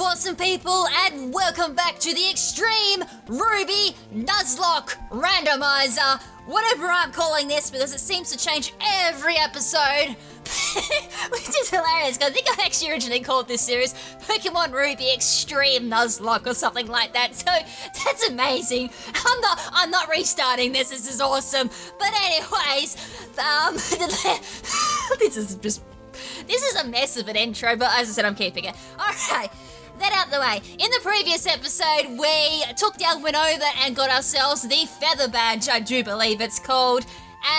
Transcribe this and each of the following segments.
awesome people, and welcome back to the Extreme Ruby Nuzlocke Randomizer, whatever I'm calling this, because it seems to change every episode, which is hilarious, because I think I actually originally called this series Pokemon Ruby Extreme Nuzlocke or something like that, so that's amazing. I'm not restarting this is awesome, but anyways, this is a mess of an intro, but as I said, I'm keeping it. Alright, that out the way. In the previous episode, we took down Winova and got ourselves the Feather Badge, I do believe it's called,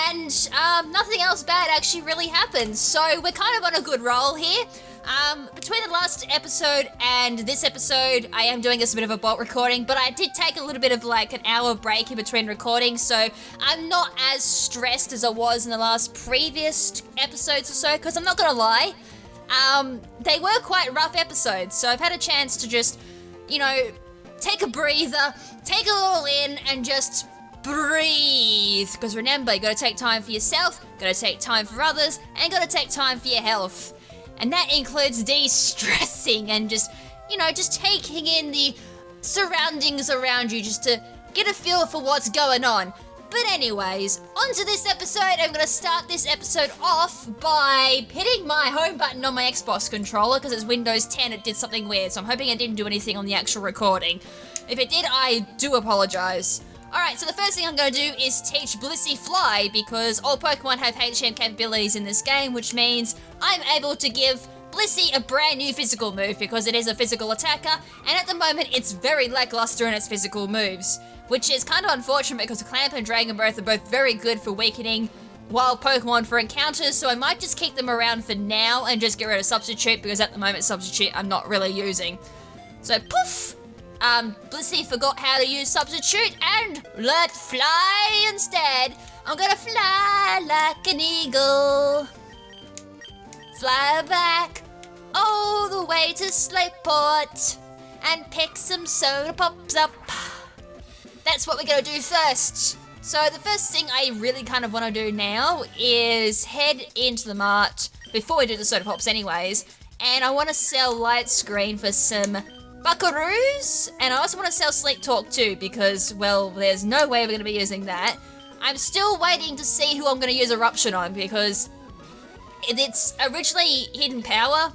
and nothing else bad actually really happened, so we're kind of on a good roll here. Between the last episode and this episode, I am doing a bit of a bot recording, but I did take a little bit of like an hour break in between recording, so I'm not as stressed as I was in the last previous episodes or so, because I'm not gonna lie, they were quite rough episodes, so I've had a chance to just, you know, take a breather, take it all in, and just breathe, because remember, you gotta take time for yourself, gotta take time for others, and gotta take time for your health. And that includes de-stressing and just, you know, just taking in the surroundings around you just to get a feel for what's going on. But anyways, on to this episode. I'm going to start this episode off by hitting my home button on my Xbox controller because it's Windows 10, it did something weird, so I'm hoping it didn't do anything on the actual recording. If it did, I do apologise. Alright, so the first thing I'm going to do is teach Blissey Fly, because all Pokemon have HM capabilities in this game, which means I'm able to give Blissey a brand new physical move, because it is a physical attacker, and at the moment it's very lackluster in its physical moves, which is kind of unfortunate because Clamp and Dragon Breath are both very good for weakening wild Pokemon for encounters, so I might just keep them around for now and just get rid of Substitute, because at the moment Substitute I'm not really using. So poof! Blissey forgot how to use Substitute and learnt Fly instead. I'm gonna fly like an eagle. Fly back all the way to Slateport and pick some soda pops up. That's what we're gonna do first. So the first thing I really kind of want to do now is head into the mart, before we do the soda pops anyways, and I want to sell Light Screen for some Buckaroos, and I also want to sell Sleep Talk too, because, well, there's no way we're going to be using that. I'm still waiting to see who I'm going to use Eruption on, because it's originally Hidden Power,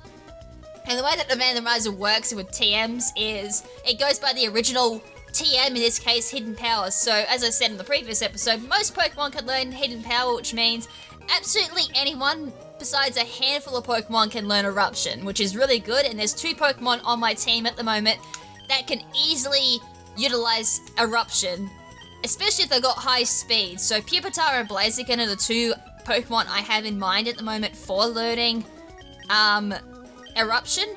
and the way that the randomizer works with TMs is it goes by the original TM, in this case Hidden Power. So as I said in the previous episode, most Pokemon can learn Hidden Power, which means absolutely anyone besides a handful of Pokemon can learn Eruption, which is really good, and there's 2 Pokemon on my team at the moment that can easily utilize Eruption, especially if they've got high speed. So Pupitar and Blaziken are the 2 Pokemon I have in mind at the moment for learning Eruption.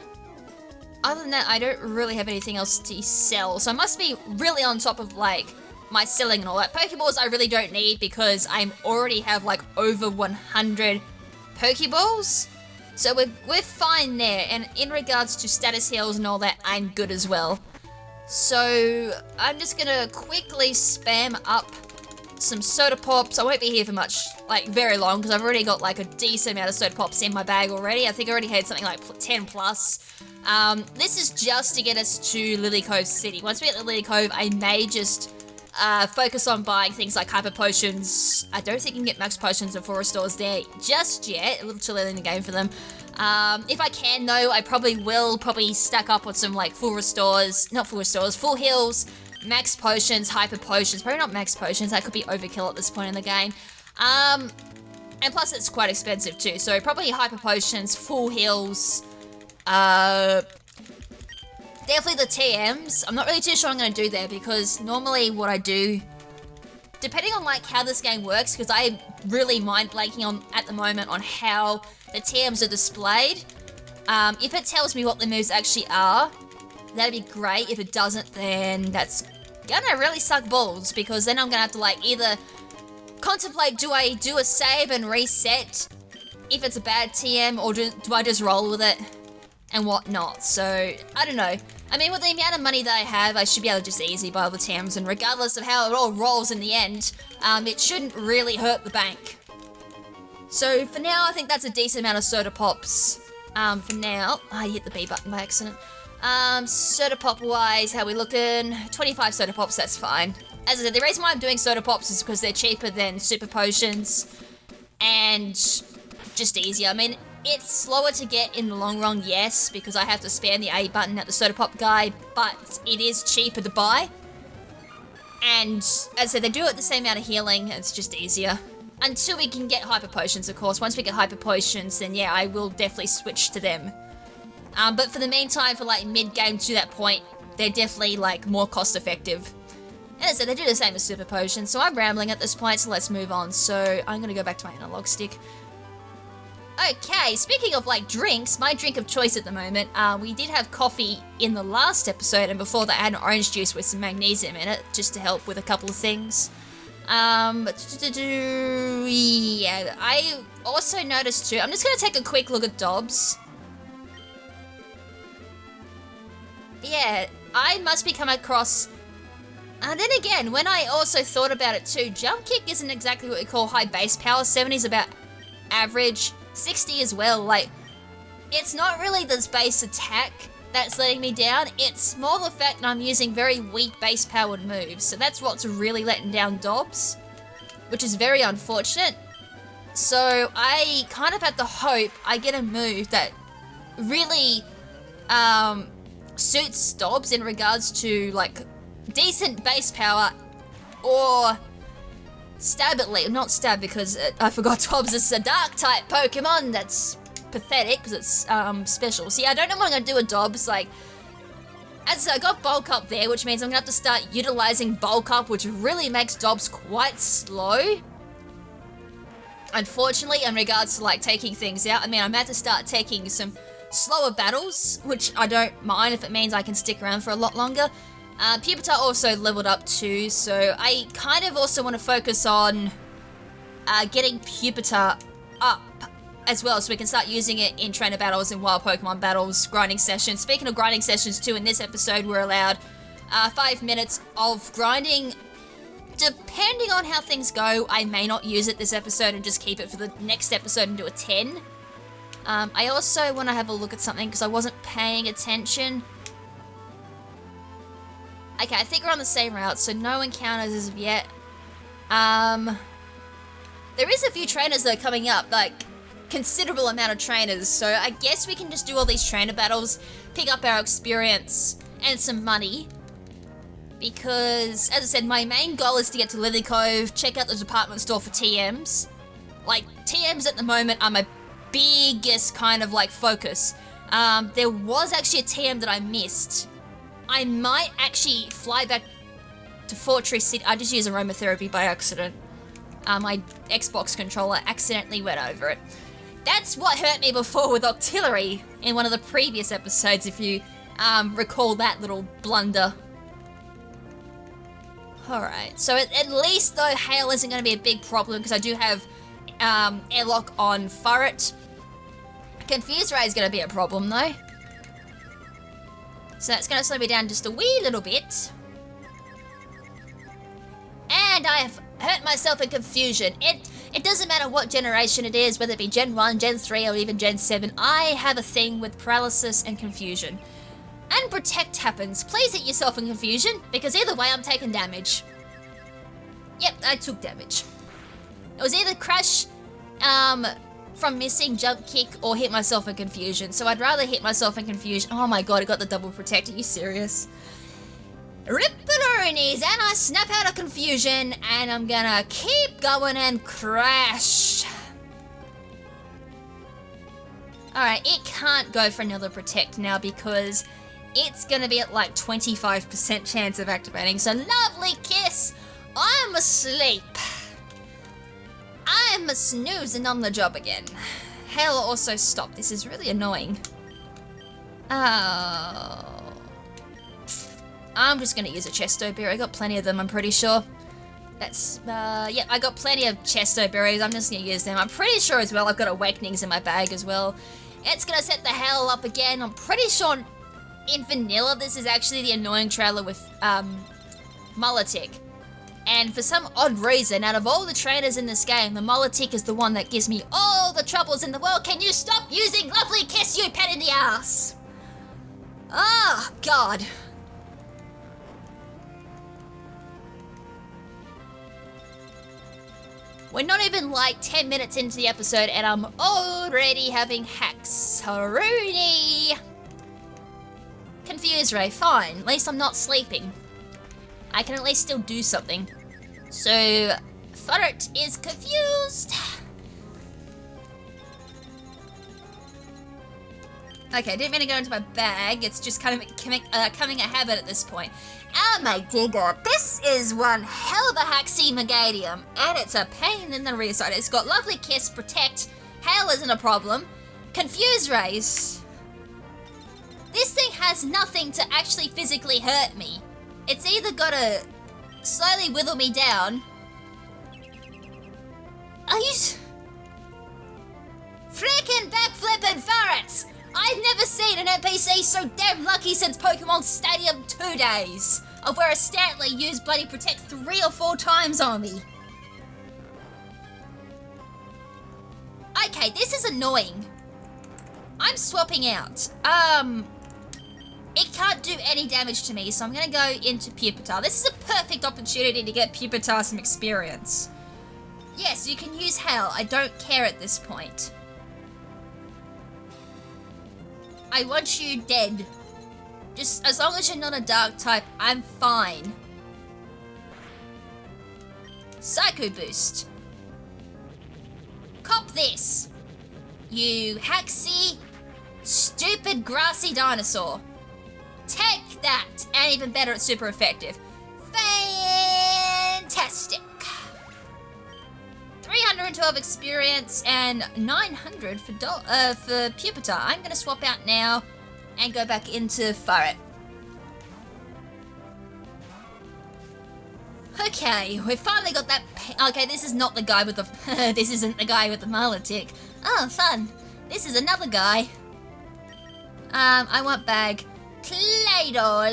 Other than that, I don't really have anything else to sell, so I must be really on top of like my selling and all that. Pokeballs I really don't need because I already have like over 100 Pokeballs, so we're fine there, and in regards to status heals and all that, I'm good as well. So I'm just gonna quickly spam up some soda pops. I won't be here for much, like very long, because I've already got like a decent amount of soda pops in my bag already. I think I already had something like 10 plus. This is just to get us to Lilycove City. Once we get to Lilycove, I may just focus on buying things like Hyper Potions. I don't think you can get Max Potions or Full Restores there just yet. A little too early in the game for them. If I can though, I probably will stack up on some like Full Heals, Max Potions, Hyper Potions. Probably not Max Potions, that could be overkill at this point in the game. And plus it's quite expensive too, so probably Hyper Potions, Full Heals, definitely the TMs. I'm not really too sure what I'm going to do there, because normally what I do, depending on like how this game works, because I really mind blanking on at the moment on how the TMs are displayed. If it tells me what the moves actually are, that'd be great. If it doesn't, then that's gonna really suck balls, because then I'm gonna have to like either contemplate, do I do a save and reset if it's a bad TM, or do I just roll with it and whatnot. So I don't know. I mean, with the amount of money that I have, I should be able to just easy buy all the TMs, and regardless of how it all rolls in the end, it shouldn't really hurt the bank. So for now, I think that's a decent amount of soda pops. For now, I hit the B button by accident. Soda pop wise, how we looking? 25 soda pops, that's fine. As I said, the reason why I'm doing soda pops is because they're cheaper than super potions and just easier. I mean, it's slower to get in the long run, yes, because I have to spam the A button at the soda pop guy, but it is cheaper to buy. And as I said, they do it the same amount of healing, it's just easier. Until we can get hyper potions, of course. Once we get hyper potions, then yeah, I will definitely switch to them. But for the meantime, for like mid-game to that point, they're definitely like more cost-effective. And as I said, they do the same as super potions, so I'm rambling at this point, so let's move on. So I'm gonna go back to my analog stick. Okay, speaking of like drinks, my drink of choice at the moment, we did have coffee in the last episode, and before that I had an orange juice with some magnesium in it, just to help with a couple of things. Yeah, I also noticed too, I'm just gonna take a quick look at Dobbs. Yeah, I must be coming across... And then again, when I also thought about it too, jump kick isn't exactly what we call high base power. 70 is about average, 60 as well. Like, it's not really this base attack that's letting me down. It's more the fact that I'm using very weak base powered moves. So that's what's really letting down Dobbs, which is very unfortunate. So I kind of had the hope I get a move that really suits Dobbs in regards to like decent base power or stab at least. Not stab because I forgot Dobbs is a dark type Pokemon. That's pathetic because it's special. See, I don't know what I'm going to do with Dobbs. Like, as I got bulk up there, which means I'm going to have to start utilizing bulk up, which really makes Dobbs quite slow. Unfortunately, in regards to like taking things out, I mean, I'm about to start taking some slower battles, which I don't mind if it means I can stick around for a lot longer. Pupitar also leveled up too, so I kind of also want to focus on getting Pupitar up as well, so we can start using it in trainer battles and wild Pokemon battles, grinding sessions. Speaking of grinding sessions too, in this episode we're allowed 5 minutes of grinding. Depending on how things go, I may not use it this episode and just keep it for the next episode and do a 10. I also want to have a look at something because I wasn't paying attention. Okay, I think we're on the same route, so no encounters as of yet. There is a few trainers that are coming up, like considerable amount of trainers, so I guess we can just do all these trainer battles, pick up our experience and some money. Because, as I said, my main goal is to get to Lilycove, check out the department store for TMs. Like, TMs at the moment are my biggest kind of like focus. There was actually a TM that I missed. I might actually fly back to Fortress City. I just used aromatherapy by accident. My Xbox controller accidentally went over it. That's what hurt me before with Octillery in one of the previous episodes, if you recall that little blunder. Alright, so at least though hail isn't going to be a big problem because I do have airlock on Furret. Confuse Ray is going to be a problem though. So that's going to slow me down just a wee little bit. And I have hurt myself in confusion. It doesn't matter what generation it is, whether it be Gen 1, Gen 3 or even Gen 7. I have a thing with paralysis and confusion. And protect happens. Please hit yourself in confusion, because either way I'm taking damage. Yep, I took damage. It was either crash from missing jump kick or hit myself in confusion. So I'd rather hit myself in confusion. Oh my god, I got the double protect. Are you serious? Ripperonies, and I snap out of confusion, and I'm gonna keep going and crash. Alright, it can't go for another protect now because it's gonna be at like 25% chance of activating. So lovely kiss, I'm asleep. I'm snoozing on the job again. Hail also stopped. This is really annoying. Oh. I'm just gonna use a Chesto Berry. I got plenty of them, I'm pretty sure. That's, yeah, I got plenty of Chesto Berries. I'm just gonna use them. I'm pretty sure as well I've got Awakenings in my bag as well. It's gonna set the hail up again. I'm pretty sure in vanilla this is actually the annoying trailer with, Molotov. And for some odd reason, out of all the trainers in this game, the Molotov is the one that gives me all the troubles in the world. Can you stop using Lovely Kiss, you pet in the ass? Oh, God. We're not even like 10 minutes into the episode and I'm already having hacks. Rooney! Confused Ray, fine. At least I'm not sleeping. I can at least still do something. So, Fudert is confused. Okay, didn't mean to go into my bag. It's just kind of becoming a habit at this point. Oh my dear God, this is one hell of a Haxie Megadium, and it's a pain in the rear side. It's got lovely Kiss, Protect, Hail isn't a problem, Confuse Rays. This thing has nothing to actually physically hurt me. It's either gotta slowly wither me down. Are you... Frickin' backflippin' ferrets! I've never seen an NPC so damn lucky since Pokemon Stadium 2 days, of where a Stanley used bloody Protect 3 or 4 times on me. Okay, this is annoying. I'm swapping out. It can't do any damage to me, so I'm gonna go into Pupitar. This is a perfect opportunity to get Pupitar some experience. Yes, you can use Hail. I don't care at this point. I want you dead. Just as long as you're not a dark type, I'm fine. Psycho Boost. Cop this. You Haxie, stupid grassy dinosaur. Take that, and even better, it's super effective. Fantastic. 312 experience and 900 for Pupitar. I'm going to swap out now and go back into Furret. Okay, we finally got that. Okay, this is not the guy with the. This isn't the guy with the Marlitick. Oh, fun. This is another guy. I want bag. Claydol.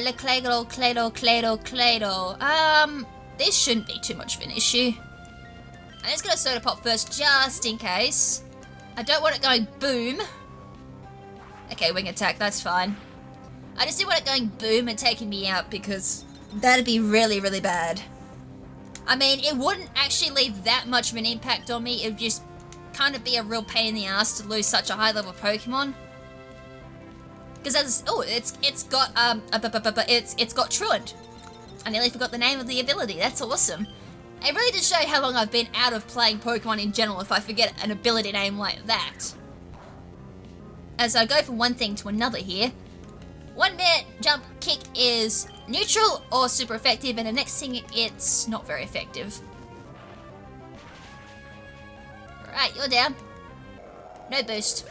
This shouldn't be too much of an issue. I'm just going to Soda Pop first, just in case. I don't want it going boom. Okay, Wing Attack, that's fine. I just didn't want it going boom and taking me out because that'd be really, really bad. I mean, it wouldn't actually leave that much of an impact on me. It would just kind of be a real pain in the ass to lose such a high level Pokemon. Because it's got Truant. I nearly forgot the name of the ability. That's awesome. It really does show how long I've been out of playing Pokemon in general if I forget an ability name like that. As I go from one thing to another here. 1 minute jump kick is neutral or super effective, and the next thing it's not very effective. Right, you're down. No boost.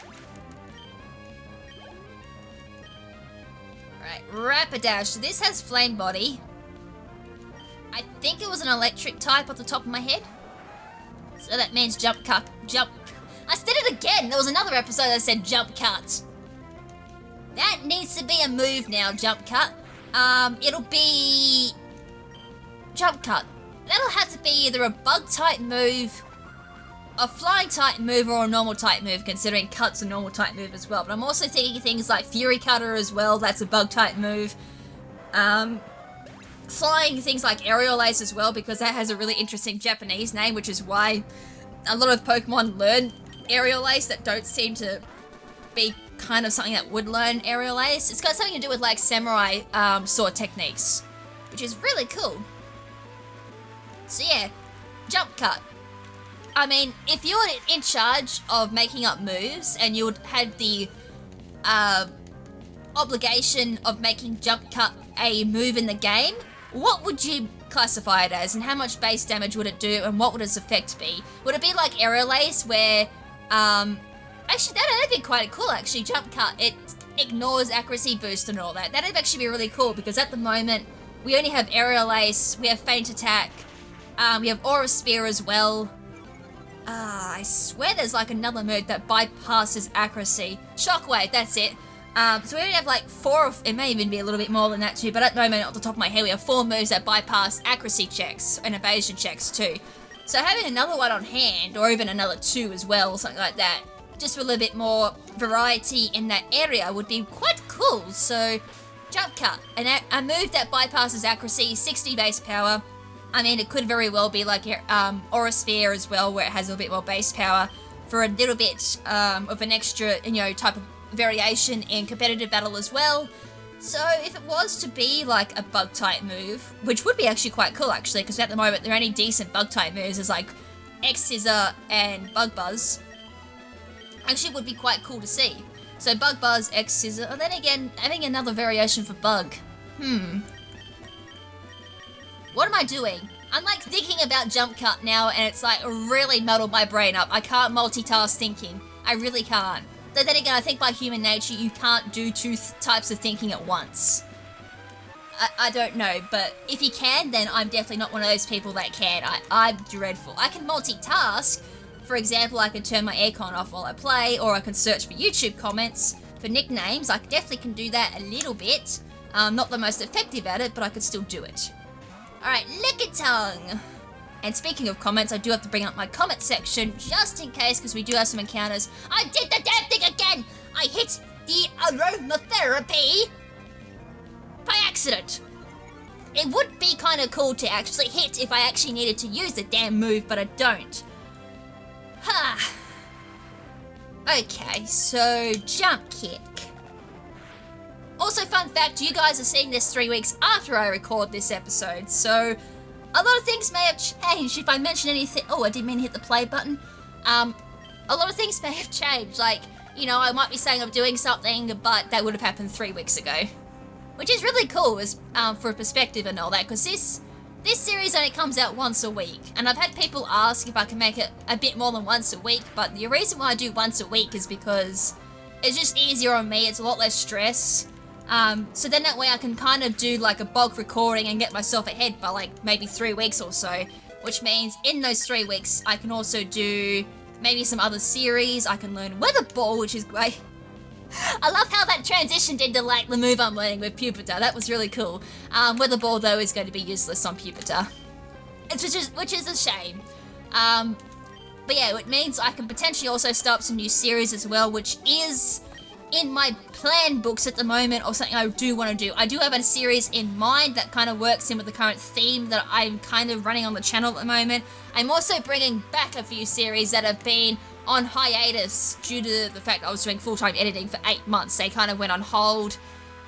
Right, Rapidash. This has Flame Body. I think it was an electric type off the top of my head. So that means jump cut. Jump. I said it again. There was another episode that said jump cut. That needs to be a move now, jump cut. It'll be... Jump cut. That'll have to be either a bug type move, a flying type move, or a normal type move, considering cut's a normal type move as well. But I'm also thinking things like Fury Cutter as well. That's a bug type move. Flying things like Aerial Ace as well, because that has a really interesting Japanese name, which is why a lot of Pokemon learn Aerial Ace that don't seem to be kind of something that would learn Aerial Ace. It's got something to do with like samurai sword techniques, which is really cool. So yeah, jump cut. I mean, if you were in charge of making up moves and you had the obligation of making jump cut a move in the game, what would you classify it as, and how much base damage would it do, and what would its effect be? Would it be like Aerial Ace, where, actually, that'd be quite cool, actually, jump cut, it ignores accuracy boost and all that. That'd actually be really cool, because at the moment, we only have Aerial Ace, we have Feint Attack, we have Aura Sphere as well. I swear there's like another move that bypasses accuracy. Shockwave, that's it. So we only have like 4, it may even be a little bit more than that too, but at the moment, off the top of my head, we have 4 moves that bypass accuracy checks and evasion checks too. So having another one on hand, or even another 2 as well, or something like that, just for a little bit more variety in that area would be quite cool. cool. So, Jump Cut, a move that bypasses accuracy, 60 base power. I mean, it could very well be like Aura Sphere as well, where it has a little bit more base power for a little bit of an extra, type of variation in competitive battle as well. So if it was to be like a bug type move, which would be actually quite cool actually, because at the moment the only decent bug type moves is like X-Scissor and Bug Buzz. Actually would be quite cool to see. So Bug Buzz, X-Scissor, and then again, having another variation for Bug. What am I doing? I'm like thinking about Jump Cut now and it's like really muddled my brain up. I can't multitask thinking. I really can't. But then again, I think by human nature, you can't do two types of thinking at once. I don't know, but if you can, then I'm definitely not one of those people that can. I'm dreadful. I can multitask. For example, I can turn my aircon off while I play, or I can search for YouTube comments for nicknames. I definitely can do that a little bit. Not the most effective at it, but I could still do it. Alright, Lickitung! And speaking of comments, I do have to bring up my comment section, just in case, because we do have some encounters. I did the damn thing again! I hit the aromatherapy by accident. It would be kind of cool to actually hit if I actually needed to use the damn move, but I don't. Okay, so Jump Kick. Also, fun fact, you guys are seeing this 3 weeks after I record this episode, so a lot of things may have changed if I mention anything. Oh, I didn't mean to hit the play button. A lot of things may have changed, like, I might be saying I'm doing something, but that would have happened 3 weeks ago. Which is really cool as for a perspective and all that, because this series only comes out once a week, and I've had people ask if I can make it a bit more than once a week, but the reason why I do once a week is because it's just easier on me, it's a lot less stress. So then that way I can kind of do like a bulk recording and get myself ahead by like maybe 3 weeks or so, which means in those 3 weeks I can also do maybe some other series. I can learn Weather Ball, which is great. I love how that transitioned into like the move I'm learning with Pupitar. That was really cool. Weather Ball though is going to be useless on Pupitar, which is a shame. But yeah, it means I can potentially also start some new series as well, which is in my plan books at the moment, or something I do want to do. I do have a series in mind that kind of works in with the current theme that I'm kind of running on the channel at the moment. I'm also bringing back a few series that have been on hiatus due to the fact I was doing full-time editing for 8 months. They kind of went on hold.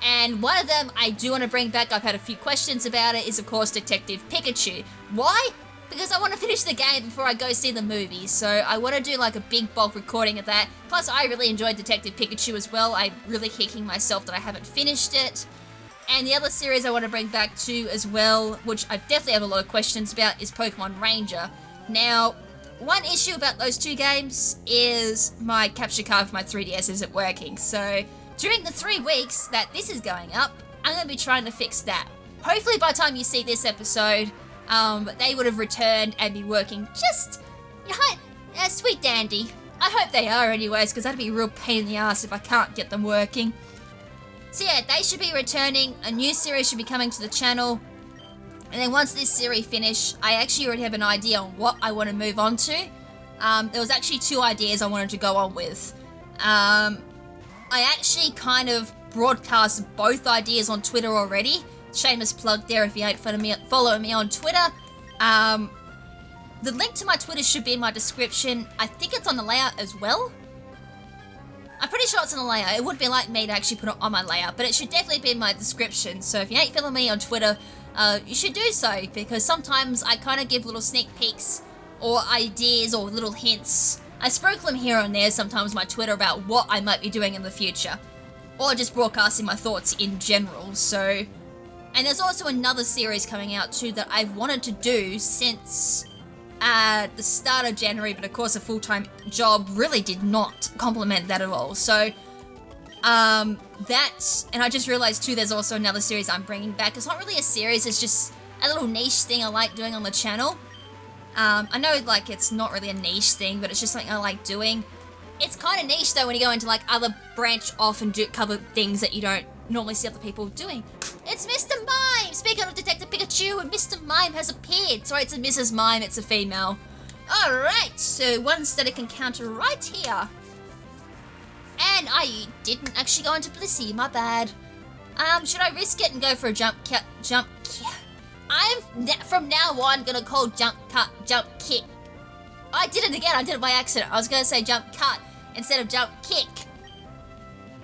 And one of them I do want to bring back, I've had a few questions about it, is of course Detective Pikachu. Why? Because I want to finish the game before I go see the movie, so I want to do like a big bulk recording of that. Plus I really enjoyed Detective Pikachu as well. I'm really kicking myself that I haven't finished it. And the other series I want to bring back too as well, which I definitely have a lot of questions about, is Pokemon Ranger. Now, one issue about those two games is my capture card for my 3DS isn't working, so during the 3 weeks that this is going up, I'm going to be trying to fix that. Hopefully by the time you see this episode, they would have returned and be working just, sweet dandy. I hope they are anyways, because that'd be a real pain in the ass if I can't get them working. So yeah, they should be returning, a new series should be coming to the channel, and then once this series finish, I actually already have an idea on what I want to move on to. There was actually 2 ideas I wanted to go on with. I actually kind of broadcast both ideas on Twitter already. Shameless plug there if you ain't following me on Twitter. The link to my Twitter should be in my description. I think it's on the layout as well. I'm pretty sure it's on the layout. It would be like me to actually put it on my layout, but it should definitely be in my description. So if you ain't following me on Twitter, you should do so, because sometimes I kind of give little sneak peeks or ideas or little hints. I sprinkle them here and there sometimes on my Twitter about what I might be doing in the future, or just broadcasting my thoughts in general. So, and there's also another series coming out too that I've wanted to do since the start of January, but of course a full-time job really did not complement that at all. So that, and I just realized too there's also another series I'm bringing back. It's not really a series, it's just a little niche thing I like doing on the channel. I know like it's not really a niche thing, but it's just something I like doing. It's kind of niche though when you go into like other branch off and do cover things that you don't normally see other people doing. It's Mr. Mime! Speaking of Detective Pikachu, and Mr. Mime has appeared. Sorry, it's a Mrs. Mime, it's a female. Alright, so one static encounter right here. And fine. I didn't actually go into Blissey. My bad. Should I risk it and go for a jump kick? From now on gonna call jump kick. I did it again. I did it by accident. I was gonna say jump cut instead of jump kick.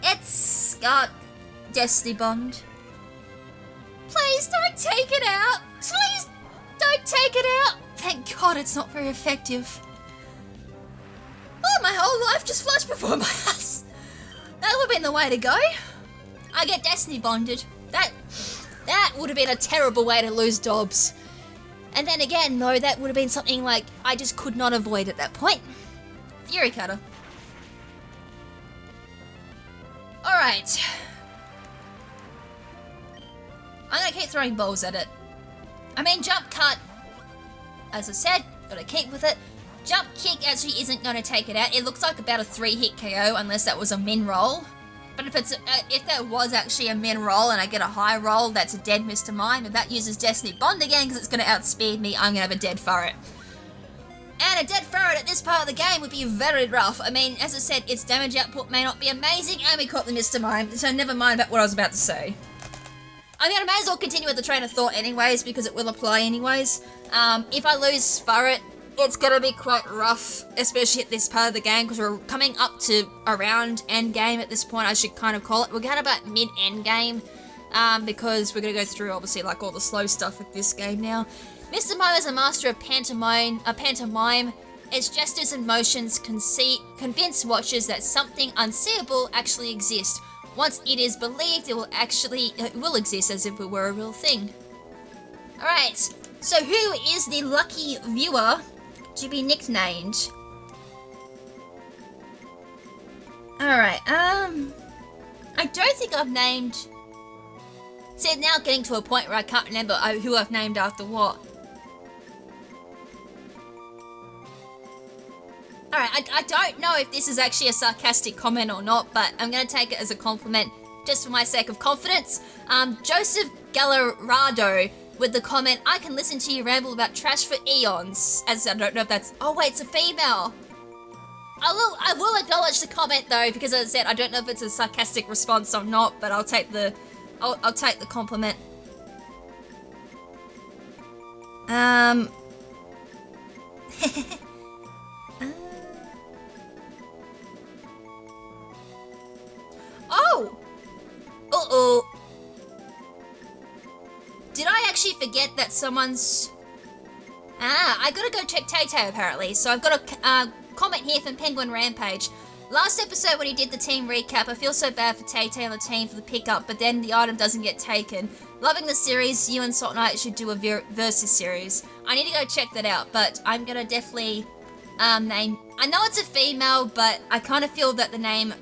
It's got Destiny Bond. Please don't take it out. Please don't take it out. Thank God it's not very effective. Oh, my whole life just flashed before my eyes. That would have been the way to go. I get Destiny Bonded. That would have been a terrible way to lose Dobbs. And then again, though, that would have been something like I just could not avoid at that point. Fury Cutter. Alright. I'm gonna keep throwing balls at it. I mean, jump cut, as I said, gotta keep with it. Jump kick actually isn't gonna take it out. It looks like about a 3-hit KO unless that was a min roll. But if that was actually a min roll and I get a high roll, that's a dead Mr. Mime. If that uses Destiny Bond again because it's gonna outspeed me, I'm gonna have a dead ferret. And a dead ferret at this part of the game would be very rough. I mean, as I said, its damage output may not be amazing, and we caught the Mr. Mime, so never mind about what I was about to say. I mean, I may as well continue with the train of thought anyways, because it will apply anyways. If I lose Ferret, it's gonna be quite rough, especially at this part of the game, because we're coming up to around end game at this point, I should kind of call it. We're kind of about mid-end game, because we're gonna go through, obviously, like, all the slow stuff with this game now. Mr. Mime is a master of pantomime. Its gestures and motions convince watchers that something unseeable actually exists. Once it is believed, it will exist as if it were a real thing. Alright, so who is the lucky viewer to be nicknamed? Alright, I don't think I've named... See, now getting to a point where I can't remember who I've named after what. Alright, I don't know if this is actually a sarcastic comment or not, but I'm going to take it as a compliment just for my sake of confidence. Joseph Gallarado with the comment, I can listen to you ramble about trash for eons. As I don't know if that's... Oh wait, it's a female. I will acknowledge the comment though, because as I said, I don't know if it's a sarcastic response or not, but I'll take the compliment. Oh! Uh-oh. Did I actually forget that someone's... I gotta go check Tay-Tay apparently. So I've got a comment here from Penguin Rampage. Last episode when he did the team recap, I feel so bad for Tay-Tay and the team for the pickup, but then the item doesn't get taken. Loving the series, you and Salt Knight should do a versus series. I need to go check that out, but I'm gonna definitely name... I know it's a female, but I kind of feel that the name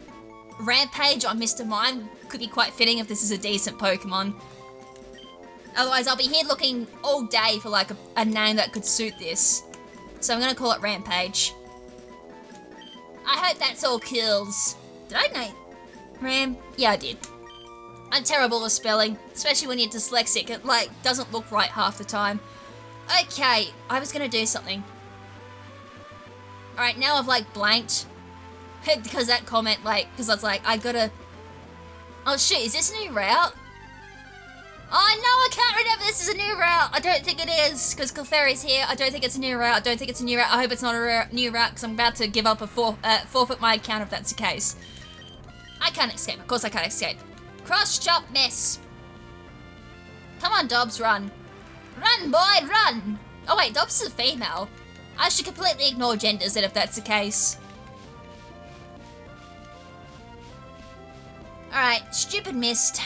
Rampage on Mr. Mime could be quite fitting if this is a decent Pokemon. Otherwise, I'll be here looking all day for like a name that could suit this. So I'm gonna call it Rampage. I hope that's all kills. Did I name Ram? Yeah, I did. I'm terrible with spelling, especially when you're dyslexic. It like doesn't look right half the time. Okay, I was gonna do something. Alright, now I've like blanked. Because that comment, like, because I was like, I gotta... Oh shit, is this a new route? Oh no, I can't remember this is a new route. I don't think it is, because Clefairy's here. I don't think it's a new route. I don't think it's a new route. I hope it's not a new route, because I'm about to give up forfeit my account if that's the case. I can't escape. Of course I can't escape. Cross chop mess. Come on, Dobbs, run. Run, boy, run. Oh wait, Dobbs is a female. I should completely ignore genders then if that's the case. Alright, stupid mist.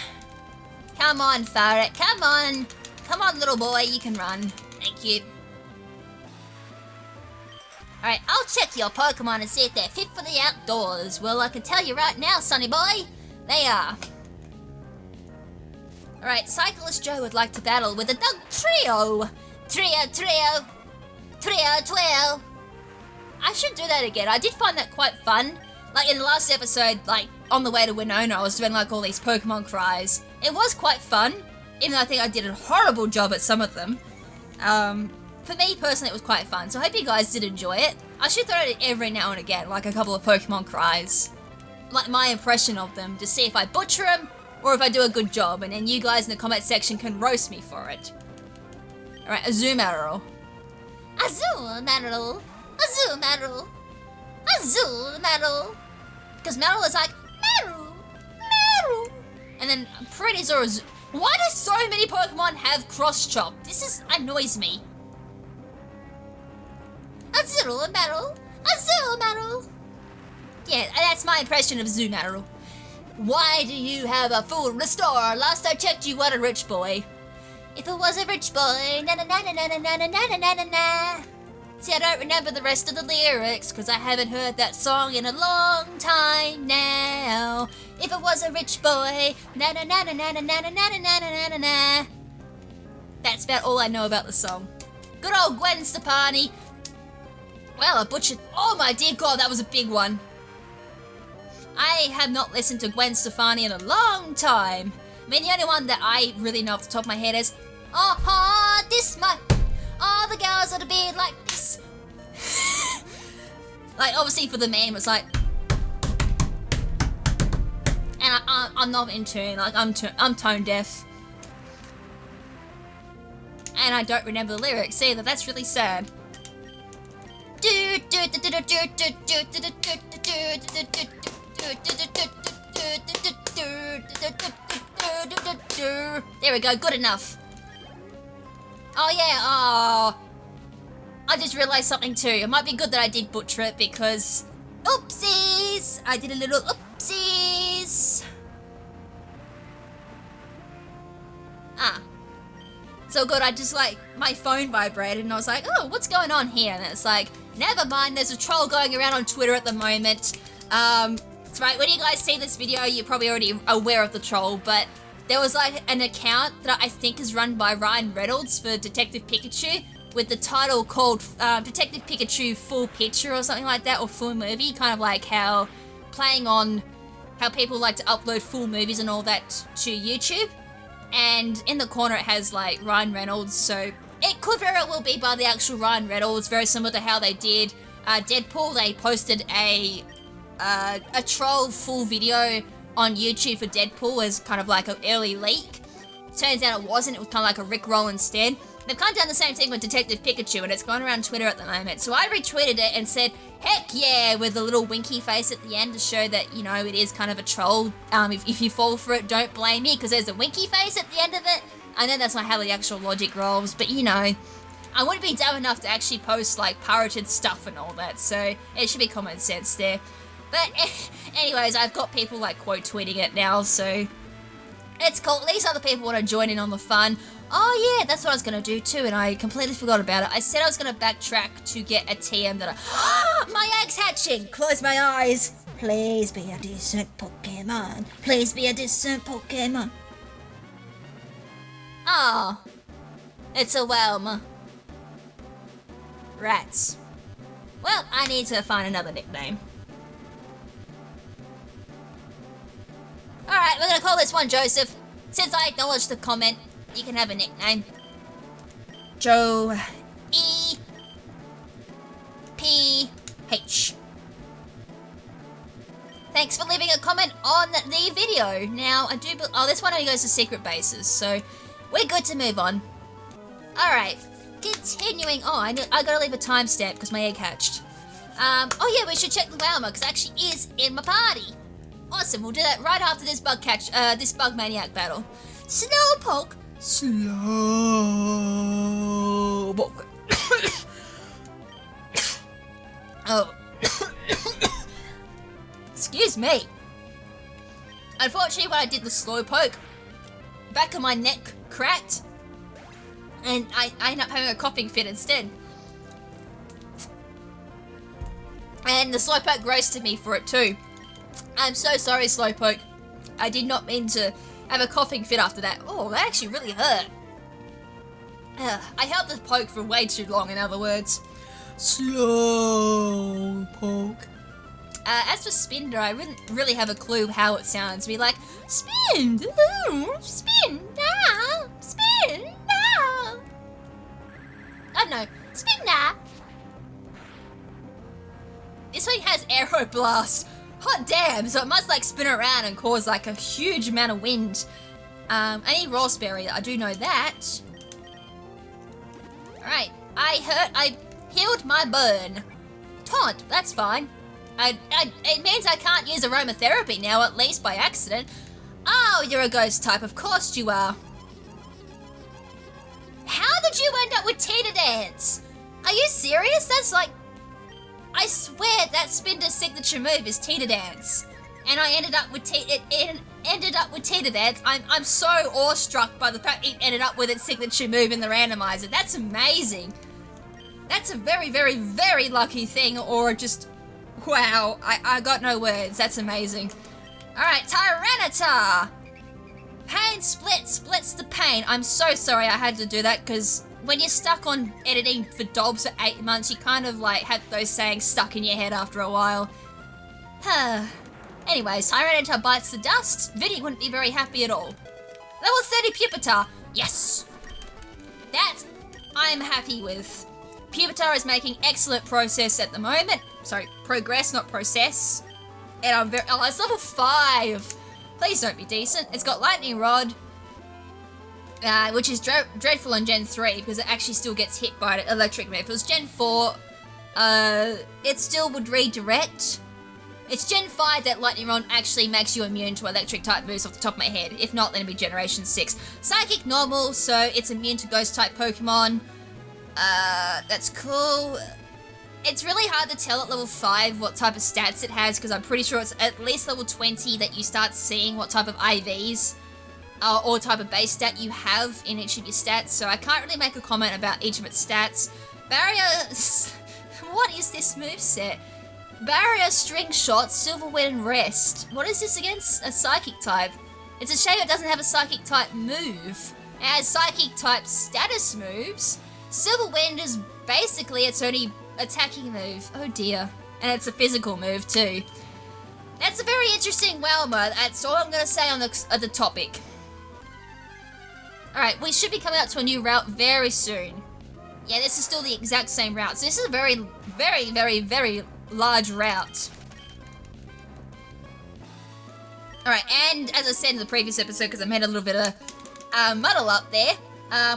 Come on, Ferret, come on. Come on, little boy, you can run. Thank you. Alright, I'll check your Pokemon and see if they're fit for the outdoors. Well, I can tell you right now, sonny boy, they are. Alright, Cyclist Joe would like to battle with a dog trio. Trio. I should do that again. I did find that quite fun. Like in the last episode, like on the way to Winona, I was doing like all these Pokemon cries. It was quite fun, even though I think I did a horrible job at some of them. For me personally, it was quite fun, so I hope you guys did enjoy it. I should throw it every now and again, like a couple of Pokemon cries. like my impression of them to see if I butcher them or if I do a good job, and then you guys in the comment section can roast me for it. Alright, Azumarill. Azumarill. Azumarill. Azumarill. Because Marill is like, Marill. Marill. And then I'm pretty sure why do so many Pokemon have cross chop? This annoys me. Azumarill. Azumarill. Yeah, that's my impression of Azumarill. Why do you have a full restore? Last I checked, you were a rich boy. If it was a rich boy, na na na na na na na na na na na. See, I don't remember the rest of the lyrics, because I haven't heard that song in a long time now. If it was a rich boy, na na na na na na na na na na na na na. That's about all I know about the song. Good old Gwen Stefani. Well, I butchered. Oh my dear God, that was a big one. I have not listened to Gwen Stefani in a long time. I mean, the only one that I really know off the top of my head is, this my, all the girls ought to be like this. Like, obviously for the meme, it's like, and I'm not in tune, like, I'm tone deaf. And I don't remember the lyrics either, that's really sad. There we go, good enough. Oh yeah, I just realised something too. It might be good that I did butcher it because, oopsies! I did a little oopsies. So good, I just like, my phone vibrated and I was like, oh, what's going on here? And it's like, never mind, there's a troll going around on Twitter at the moment. That's right, when you guys see this video, you're probably already aware of the troll, but there was like an account that I think is run by Ryan Reynolds for Detective Pikachu with the title called Detective Pikachu Full Picture or something like that, or Full Movie, kind of like how playing on how people like to upload full movies and all that to YouTube. And in the corner it has like Ryan Reynolds, so it could very well be by the actual Ryan Reynolds, very similar to how they did Deadpool. They posted a troll full video on YouTube for Deadpool as kind of like an early leak. Turns out it wasn't, it was kind of like a Rickroll instead. They've kind of done the same thing with Detective Pikachu and it's going around Twitter at the moment. So I retweeted it and said, heck yeah, with a little winky face at the end to show that, you know, it is kind of a troll. If you fall for it, don't blame me because there's a winky face at the end of it. I know that's not how the actual logic rolls, but you know, I wouldn't be dumb enough to actually post like pirated stuff and all that, so it should be common sense there. But anyways, I've got people like quote tweeting it now, so it's cool. At least other people want to join in on the fun. Oh yeah, that's what I was going to do too, and I completely forgot about it. I said I was going to backtrack to get a TM that my egg's hatching! Close my eyes. Please be a decent Pokemon. Please be a decent Pokemon. Oh, it's a whelm. Rats. Well, I need to find another nickname. Alright, we're gonna call this one Joseph. Since I acknowledged the comment, you can have a nickname. Joe E P H. Thanks for leaving a comment on the video. Now, I do... Oh, this one only goes to secret bases, so we're good to move on. Alright, continuing on. I gotta leave a timestamp because my egg hatched. Oh yeah, we should check the Wowmer because it actually is in my party. Awesome, we'll do that right after this this bug maniac battle. Slowpoke. Slowpoke. Oh. Excuse me. Unfortunately, when I did the Slowpoke, back of my neck cracked, and I ended up having a coughing fit instead. And the Slowpoke roasted me for it too. I'm so sorry, Slowpoke. I did not mean to have a coughing fit after that. Oh, that actually really hurt. I held the poke for way too long, in other words. Slowpoke. As for Spinda, I wouldn't really have a clue how it sounds. Be like, Spinda, Spinda, Spinda. I don't know, Spinda. This one has Aeroblast. Hot damn, so it must like spin around and cause like a huge amount of wind. I need raspberry, I do know that. Alright, I healed my burn. Taunt, that's fine. It means I can't use aromatherapy now, at least by accident. Oh, you're a ghost type, of course you are. How did you end up with Teeter Dance? Are you serious? That's like... I swear that Spinda's signature move is Teeter Dance. And I ended up with Teeter Dance. I'm so awestruck by the fact it ended up with its signature move in the randomizer. That's amazing. That's a very, very, very lucky thing, or just... Wow, I got no words. That's amazing. Alright, Tyranitar! Pain splits the pain. I'm so sorry I had to do that, because when you're stuck on editing for Dobs for 8 months, you kind of like have those sayings stuck in your head after a while. Anyways, Tyranitar bites the dust. Vinny wouldn't be very happy at all. Level 30 Pupitar. Yes! That I'm happy with. Pupitar is making excellent progress at the moment. Sorry, progress, not process. And I'm very... Oh, it's level 5. Please don't be decent. It's got Lightning Rod, which is dreadful on Gen 3 because it actually still gets hit by an electric move. If it was Gen 4, it still would redirect. It's Gen 5 that Lightning Rod actually makes you immune to electric type moves off the top of my head. If not, then it'd be Generation 6. Psychic normal, so it's immune to ghost type Pokemon. That's cool. It's really hard to tell at level 5 what type of stats it has, because I'm pretty sure it's at least level 20 that you start seeing what type of IVs or type of base stat you have in each of your stats, so I can't really make a comment about each of its stats. Barrier... What is this moveset? Barrier, String Shot, Silver Wind, Rest. What is this against? A Psychic type. It's a shame it doesn't have a Psychic type move. It has Psychic type status moves. Silver Wind is basically its only attacking move. Oh dear. And it's a physical move too. That's a very interesting WoW mode. That's all I'm going to say on the topic. Alright, we should be coming out to a new route very soon. Yeah, this is still the exact same route. So this is a very, very, very, very large route. Alright, and as I said in the previous episode, because I made a little bit of muddle up there,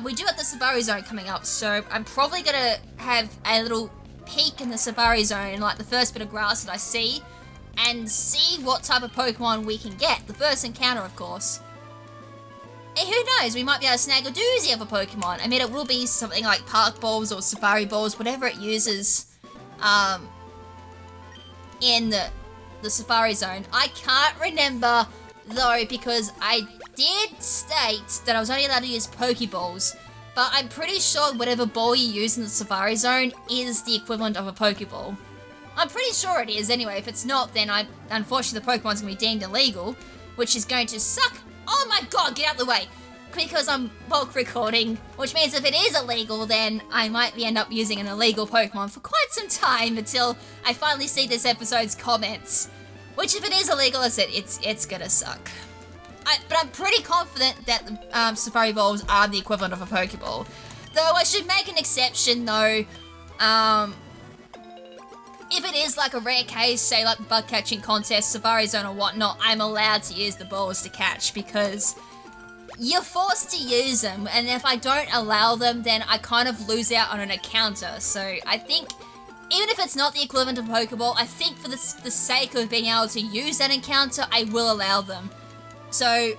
we do have the Safari Zone coming up, so I'm probably going to have a little peek in the Safari Zone, like the first bit of grass that I see, and see what type of Pokemon we can get. The first encounter, of course. And who knows, we might be able to snag a doozy of a Pokemon. I mean, it will be something like Park Balls or Safari Balls, whatever it uses in the Safari Zone. I can't remember, though, because I did state that I was only allowed to use Pokeballs, but I'm pretty sure whatever ball you use in the Safari Zone is the equivalent of a Pokeball. I'm pretty sure it is anyway. If it's not, then unfortunately the Pokemon's going to be deemed illegal, which is going to suck. Oh my god, get out of the way! Because I'm bulk recording, which means if it is illegal, then I might end up using an illegal Pokemon for quite some time until I finally see this episode's comments. Which, if it is illegal, as I said, it's gonna suck. But I'm pretty confident that the Safari Balls are the equivalent of a Pokeball. Though I should make an exception, though. If it is like a rare case, say like the bug catching contest, Safari Zone or whatnot, I'm allowed to use the balls to catch because you're forced to use them. And if I don't allow them, then I kind of lose out on an encounter. So I think, even if it's not the equivalent of a Pokeball, I think for the sake of being able to use that encounter, I will allow them. So,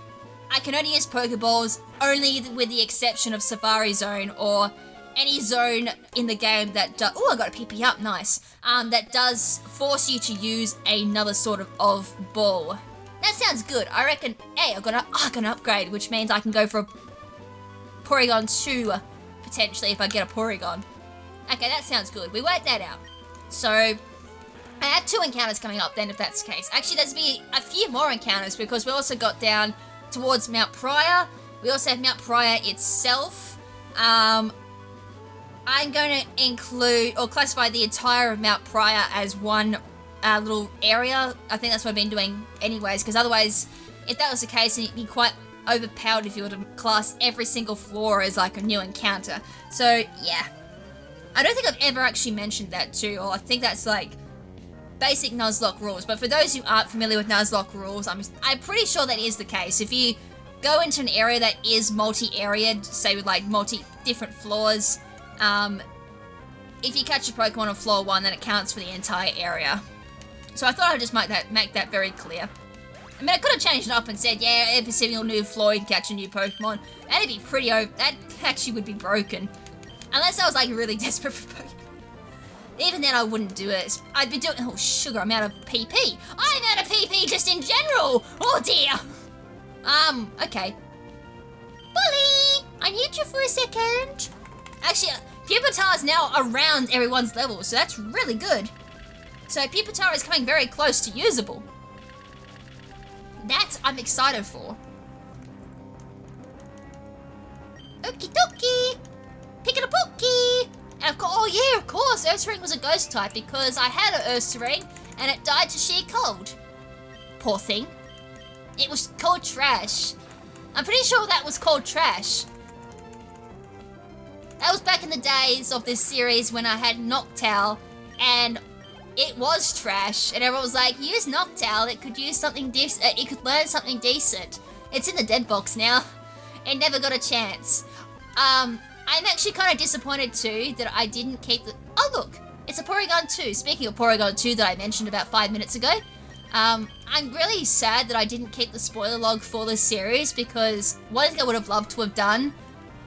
I can only use Pokeballs only with the exception of Safari Zone or any zone in the game that does... Oh, I got a PP up, nice. That does force you to use another sort of ball. That sounds good. I reckon, hey, I got an upgrade, which means I can go for a Porygon 2, potentially, if I get a Porygon. Okay, that sounds good. We worked that out. So, I have 2 encounters coming up then, if that's the case. Actually, there's be a few more encounters because we also got down towards Mount Prior. We also have Mount Prior itself. I'm going to include or classify the entire of Mount Prior as one little area. I think that's what I've been doing anyways, because otherwise, if that was the case, it'd be quite overpowered if you were to class every single floor as like a new encounter. So, yeah. I don't think I've ever actually mentioned that too, or I think that's like basic Nuzlocke rules, but for those who aren't familiar with Nuzlocke rules, I'm pretty sure that is the case. If you go into an area that is multi-areaed, say with like different floors, if you catch a Pokemon on floor 1, then it counts for the entire area. So I thought I'd just make that very clear. I mean, I could have changed it up and said, yeah, every single new floor you can catch a new Pokemon. That'd be pretty that actually would be broken. Unless I was like really desperate for Pokemon. Even then I wouldn't do it. I'd be doing, oh sugar, I'm out of PP. I'm out of PP just in general. Oh dear. Okay. Bully, I need you for a second. Actually, Pupitar is now around everyone's level, so that's really good. So Pupitar is coming very close to usable. That I'm excited for. Okie dokie. Pick it a pokey. And of course, oh yeah, of course, Ursaring was a ghost type because I had an Ursaring and it died to sheer cold. Poor thing. It was called Trash. I'm pretty sure that was called Trash. That was back in the days of this series when I had Noctowl and it was trash, and everyone was like, use Noctowl, it could use something decent, it could learn something decent. It's in the dead box now. It never got a chance. I'm actually kind of disappointed too that I didn't keep the, oh look, it's a Porygon 2. Speaking of Porygon 2 that I mentioned about 5 minutes ago, I'm really sad that I didn't keep the spoiler log for this series because one thing I would have loved to have done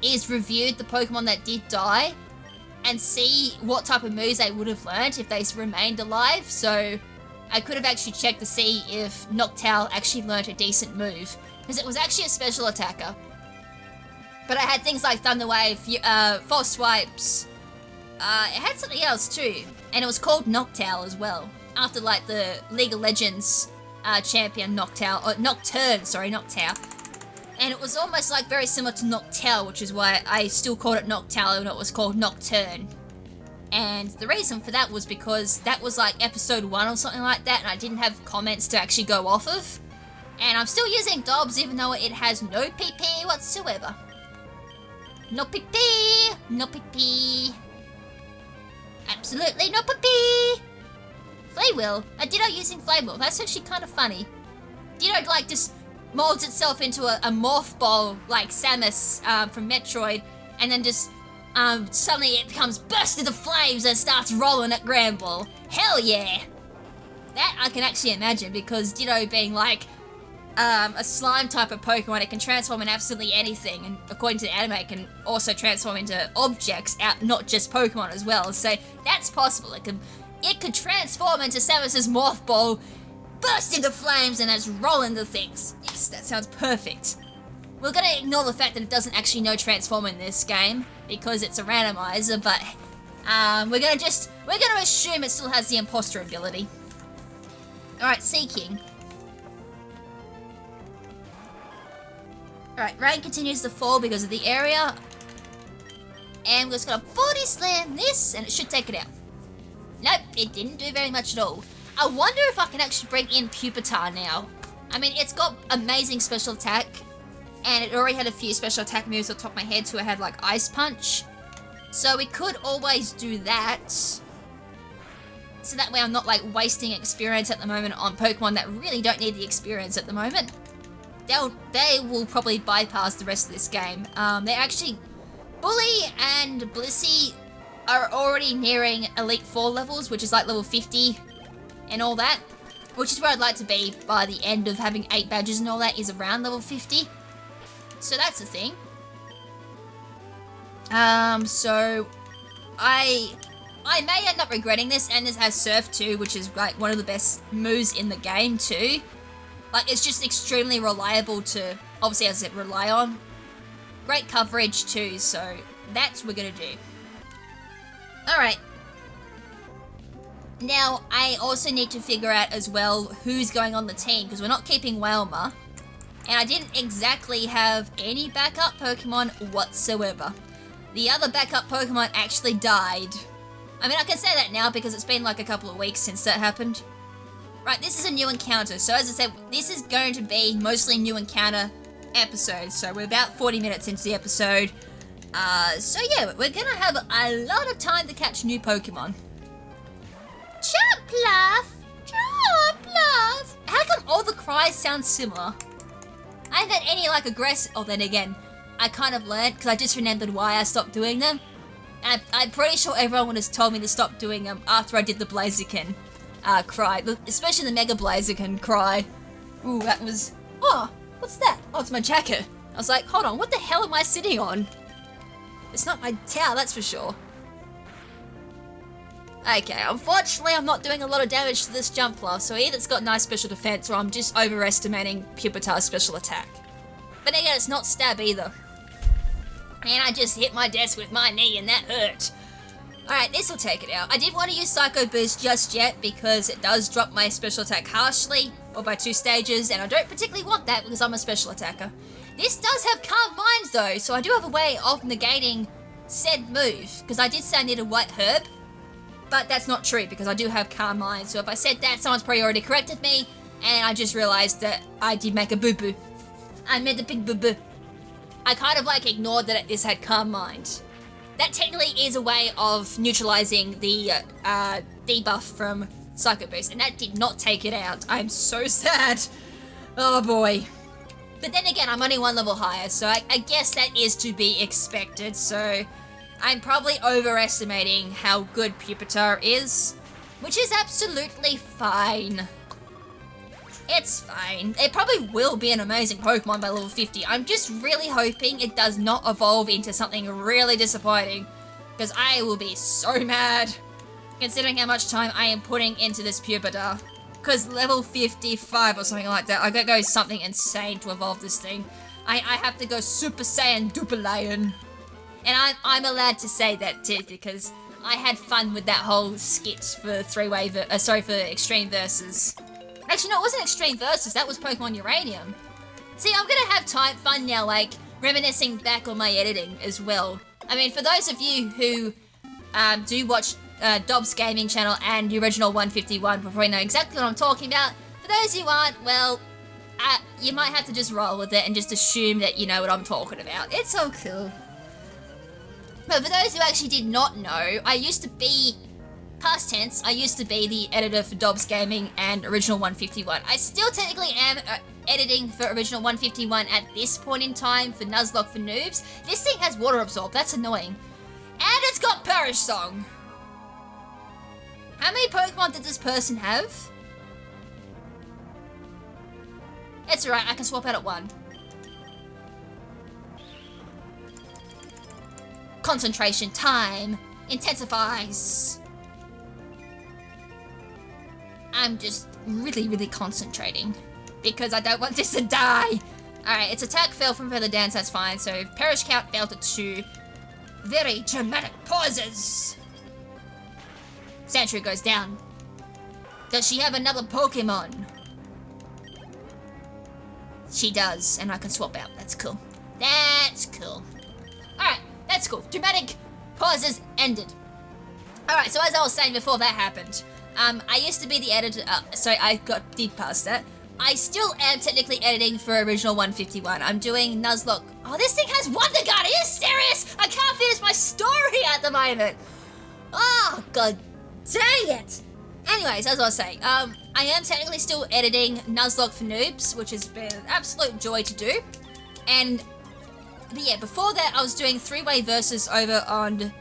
is reviewed the Pokemon that did die and see what type of moves they would have learnt if they remained alive, so I could have actually checked to see if Noctowl actually learnt a decent move, because it was actually a special attacker. But I had things like Thunder Wave, False Swipes, it had something else too, and it was called Noctowl as well, after like the League of Legends champion Noctowl, or Noctowl. And it was almost like very similar to Noctowl, which is why I still called it Noctowl and it was called Nocturne. And the reason for that was because that was like episode 1 or something like that, and I didn't have comments to actually go off of. And I'm still using Dobbs even though it has no PP whatsoever. No PP, no PP. Absolutely no PP. Flaywheel, I did using Flaywheel, that's actually kind of funny. Ditto like just molds itself into a morph ball like Samus from Metroid, and then just suddenly it becomes burst into flames and starts rolling at Granbull. Hell yeah! That I can actually imagine, because Ditto being like a slime type of Pokemon, it can transform in absolutely anything, and according to the anime it can also transform into objects, not just Pokemon as well, so that's possible. It could transform into Samus's morph ball, burst into flames, and that's roll into things. Yes, that sounds perfect. We're gonna ignore the fact that it doesn't actually know transform in this game because it's a randomizer, but we're gonna assume it still has the imposter ability. Alright, Seeking. Alright, rain continues to fall because of the area. And we're just gonna body slam this and it should take it out. Nope, it didn't do very much at all. I wonder if I can actually bring in Pupitar now. I mean, it's got amazing special attack, and it already had a few special attack moves on top of my head, so it had like Ice Punch. So we could always do that. So that way I'm not like wasting experience at the moment on Pokemon that really don't need the experience at the moment. They will probably bypass the rest of this game. They're actually, Bully and Blissey are already nearing Elite 4 levels, which is like level 50. And all that, which is where I'd like to be by the end of having 8 badges and all that, is around level 50. So that's the thing. So I may end up regretting this, and this has Surf too, which is like one of the best moves in the game too. Like, it's just extremely reliable to, obviously as it rely on. Great coverage too, so that's what we're gonna do. Alright. Now, I also need to figure out as well who's going on the team, because we're not keeping Wailmer, and I didn't exactly have any backup Pokemon whatsoever. The other backup Pokemon actually died. I mean, I can say that now because it's been like a couple of weeks since that happened. Right, this is a new encounter, so as I said, this is going to be mostly new encounter episodes, so we're about 40 minutes into the episode. So yeah, we're gonna have a lot of time to catch new Pokemon. Chompluff! all the cries sound similar. I haven't had any like aggressive, oh then again, I kind of learned because I just remembered why I stopped doing them. And I'm pretty sure everyone has told me to stop doing them after I did the Blaziken cry, especially the Mega Blaziken cry. Ooh, that was, oh, what's that? Oh, it's my jacket. I was like, hold on, what the hell am I sitting on? It's not my towel, that's for sure. Okay, unfortunately I'm not doing a lot of damage to this Jumpler, so either it's got nice special defense or I'm just overestimating Pupitar's special attack. But again, it's not stab either. And I just hit my desk with my knee and that hurt. Alright, this will take it out. I didn't want to use Psycho Boost just yet because it does drop my special attack harshly, or by 2 stages, and I don't particularly want that because I'm a special attacker. This does have Calm Minds though, so I do have a way of negating said move, because I did say I needed White Herb, but that's not true because I do have Calm Minds, so if I said that, someone's probably already corrected me, and I just realised that I did make a boo-boo. I made a big boo-boo. I kind of like ignored that this had Calm Mind. That technically is a way of neutralising the debuff from Psycho Boost, and that did not take it out. I'm so sad. Oh boy. But then again, I'm only 1 level higher, so I guess that is to be expected, so I'm probably overestimating how good Pupitar is, which is absolutely fine. It's fine. It probably will be an amazing Pokemon by level 50. I'm just really hoping it does not evolve into something really disappointing, because I will be so mad, considering how much time I am putting into this Pupitar. Because level 55 or something like that, I gotta go something insane to evolve this thing. I have to go Super Saiyan Dupalion. And I'm allowed to say that too, because I had fun with that whole skit for for Extreme Versus. Actually, no, it wasn't Extreme Versus, that was Pokemon Uranium. See, I'm gonna have fun now, like, reminiscing back on my editing as well. I mean, for those of you who do watch Dobbs Gaming channel and the original 151 will probably know exactly what I'm talking about. For those who aren't, well, you might have to just roll with it and just assume that you know what I'm talking about. It's so cool. But for those who actually did not know, I used to be, past tense, I used to be the editor for Dobbs Gaming and Original 151. I still technically am editing for Original 151 at this point in time for Nuzlocke for Noobs. This thing has Water Absorb, that's annoying. And it's got Perish Song. How many Pokemon did this person have? It's alright, I can swap out at 1. Concentration time intensifies. I'm just really concentrating because I don't want this to die. Alright, its attack fell from further down, so that's fine. So Perish Count fell to 2. Very dramatic pauses. Sandshrew goes down. Does she have another Pokemon? She does, and I can swap out. That's cool. That's cool. Alright, that's cool. Dramatic pauses ended. Alright, so as I was saying before that happened, I used to be the editor, so I got deep past that. I still am technically editing for Original 151. I'm doing Nuzlocke. Oh, this thing has Wonder Guard. Are you serious? I can't finish my story at the moment. Oh, god dang it. Anyways, as I was saying, I am technically still editing Nuzlocke for Noobs, which has been an absolute joy to do. And yeah, before that, I was doing 3-way verses over on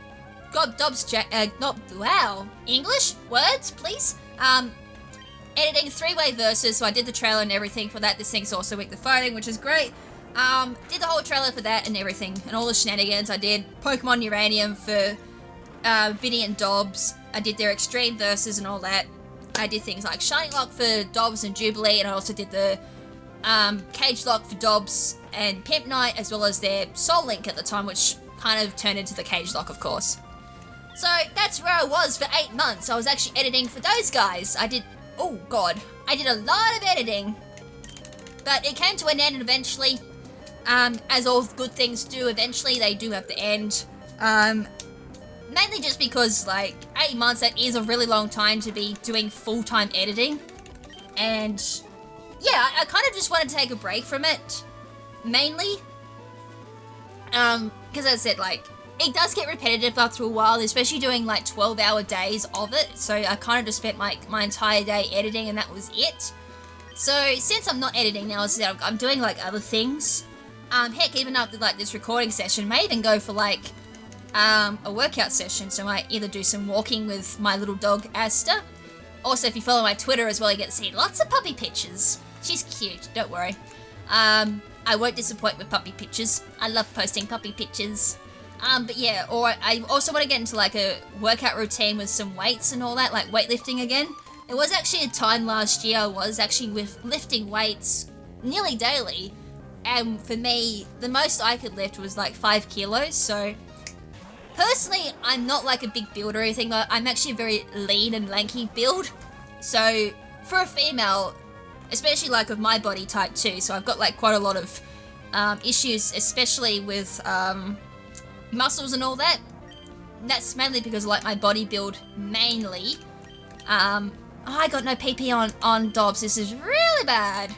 English words, please. Editing 3-way verses, so I did the trailer and everything for that. This thing's also weak to fighting, which is great. Did the whole trailer for that and everything, and all the shenanigans. I did Pokemon Uranium for Vinny and Dobbs. I did their extreme verses and all that. I did things like Shining Lock for Dobbs and Jubilee, and I also did the Cage Lock for Dobbs and Pimp Knight, as well as their Soul Link at the time, which kind of turned into the Cage Lock, of course. So that's where I was for 8 months. I was actually editing for those guys. I did a lot of editing, but it came to an end eventually. As all good things do, eventually they do have to end. Mainly just because, like, 8 months, that is a really long time to be doing full-time editing. And, yeah, I kind of just wanted to take a break from it, mainly. Because as I said, like, it does get repetitive after a while, especially doing, like, 12-hour days of it. So I kind of just spent, like, my entire day editing, and that was it. So since I'm not editing now, as I said, I'm doing like other things. Heck, even after like this recording session, may even go for like a workout session. So I might either do some walking with my little dog Asta. Also, if you follow my Twitter as well, you get to see lots of puppy pictures. She's cute, don't worry. I won't disappoint with puppy pictures. I love posting puppy pictures. But yeah, or I also want to get into like a workout routine with some weights and all that, like weightlifting again. There was actually a time last year I was actually lifting weights nearly daily. And for me, the most I could lift was like 5 kilos. So personally, I'm not like a big build or anything. I'm actually a very lean and lanky build. So for a female, especially like of my body type too, so I've got like quite a lot of issues, especially with muscles and all that. And that's mainly because like my body build mainly. I got no PP on Dobbs. This is really bad.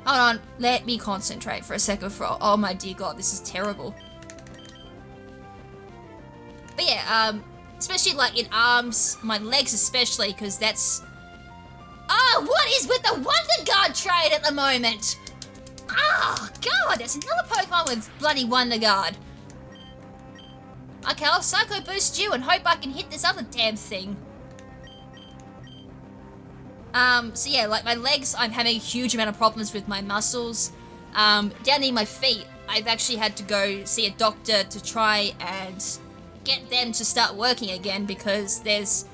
Hold on, let me concentrate for a second. Oh my dear God, this is terrible. But yeah, especially like in arms, my legs especially, because that's... Oh, what is with the Wonder Guard trade at the moment? Oh, God, there's another Pokemon with bloody Wonder Guard. Okay, I'll Psycho Boost you and hope I can hit this other damn thing. So yeah, like my legs, I'm having a huge amount of problems with my muscles. Down near my feet, I've actually had to go see a doctor to try and get them to start working again because there's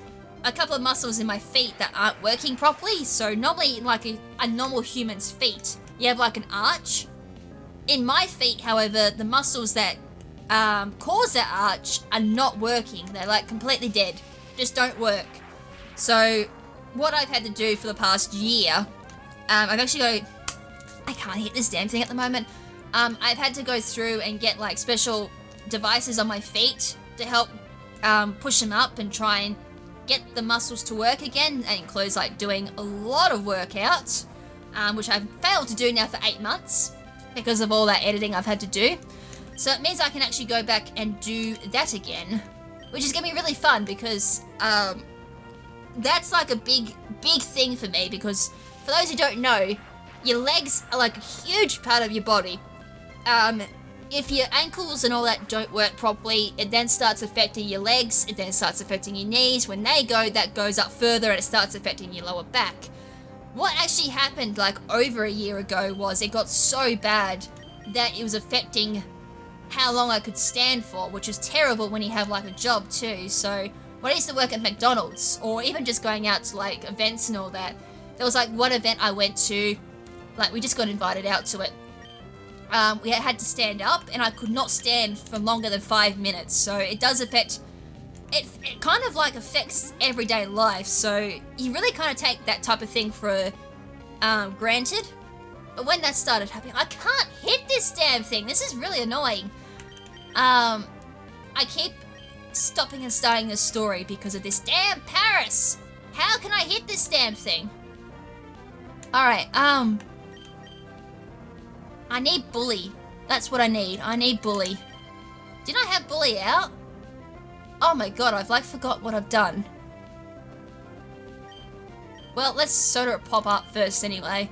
a couple of muscles in my feet that aren't working properly. So normally, like a normal human's feet, you have like an arch. In my feet, however, the muscles that cause that arch are not working. They're like completely dead, just don't work. So what I've had to do for the past year, I've actually I can't hit this damn thing at the moment. I've had to go through and get like special devices on my feet to help push them up and try and get the muscles to work again. That includes like doing a lot of workouts, which I've failed to do now for 8 months because of all that editing I've had to do. So it means I can actually go back and do that again, which is going to be really fun because that's like a big thing for me because for those who don't know, your legs are like a huge part of your body. If your ankles and all that don't work properly, it then starts affecting your legs, it then starts affecting your knees. When they go, that goes up further and it starts affecting your lower back. What actually happened like over a year ago was it got so bad that it was affecting how long I could stand for, which is terrible when you have like a job too. So when I used to work at McDonald's or even just going out to like events and all that, there was like one event I went to, like we just got invited out to it. We had to stand up and I could not stand for longer than 5 minutes. So it does affect, it kind of like affects everyday life. So you really kind of take that type of thing for granted. But when that started happening, I can't hit this damn thing. This is really annoying. I keep stopping and starting this story because of this damn Paris. How can I hit this damn thing? Alright, I need Bully. That's what I need. I need Bully. Did I have Bully out? Oh my God, I've like forgot what I've done. Well, let's soda it pop up first anyway.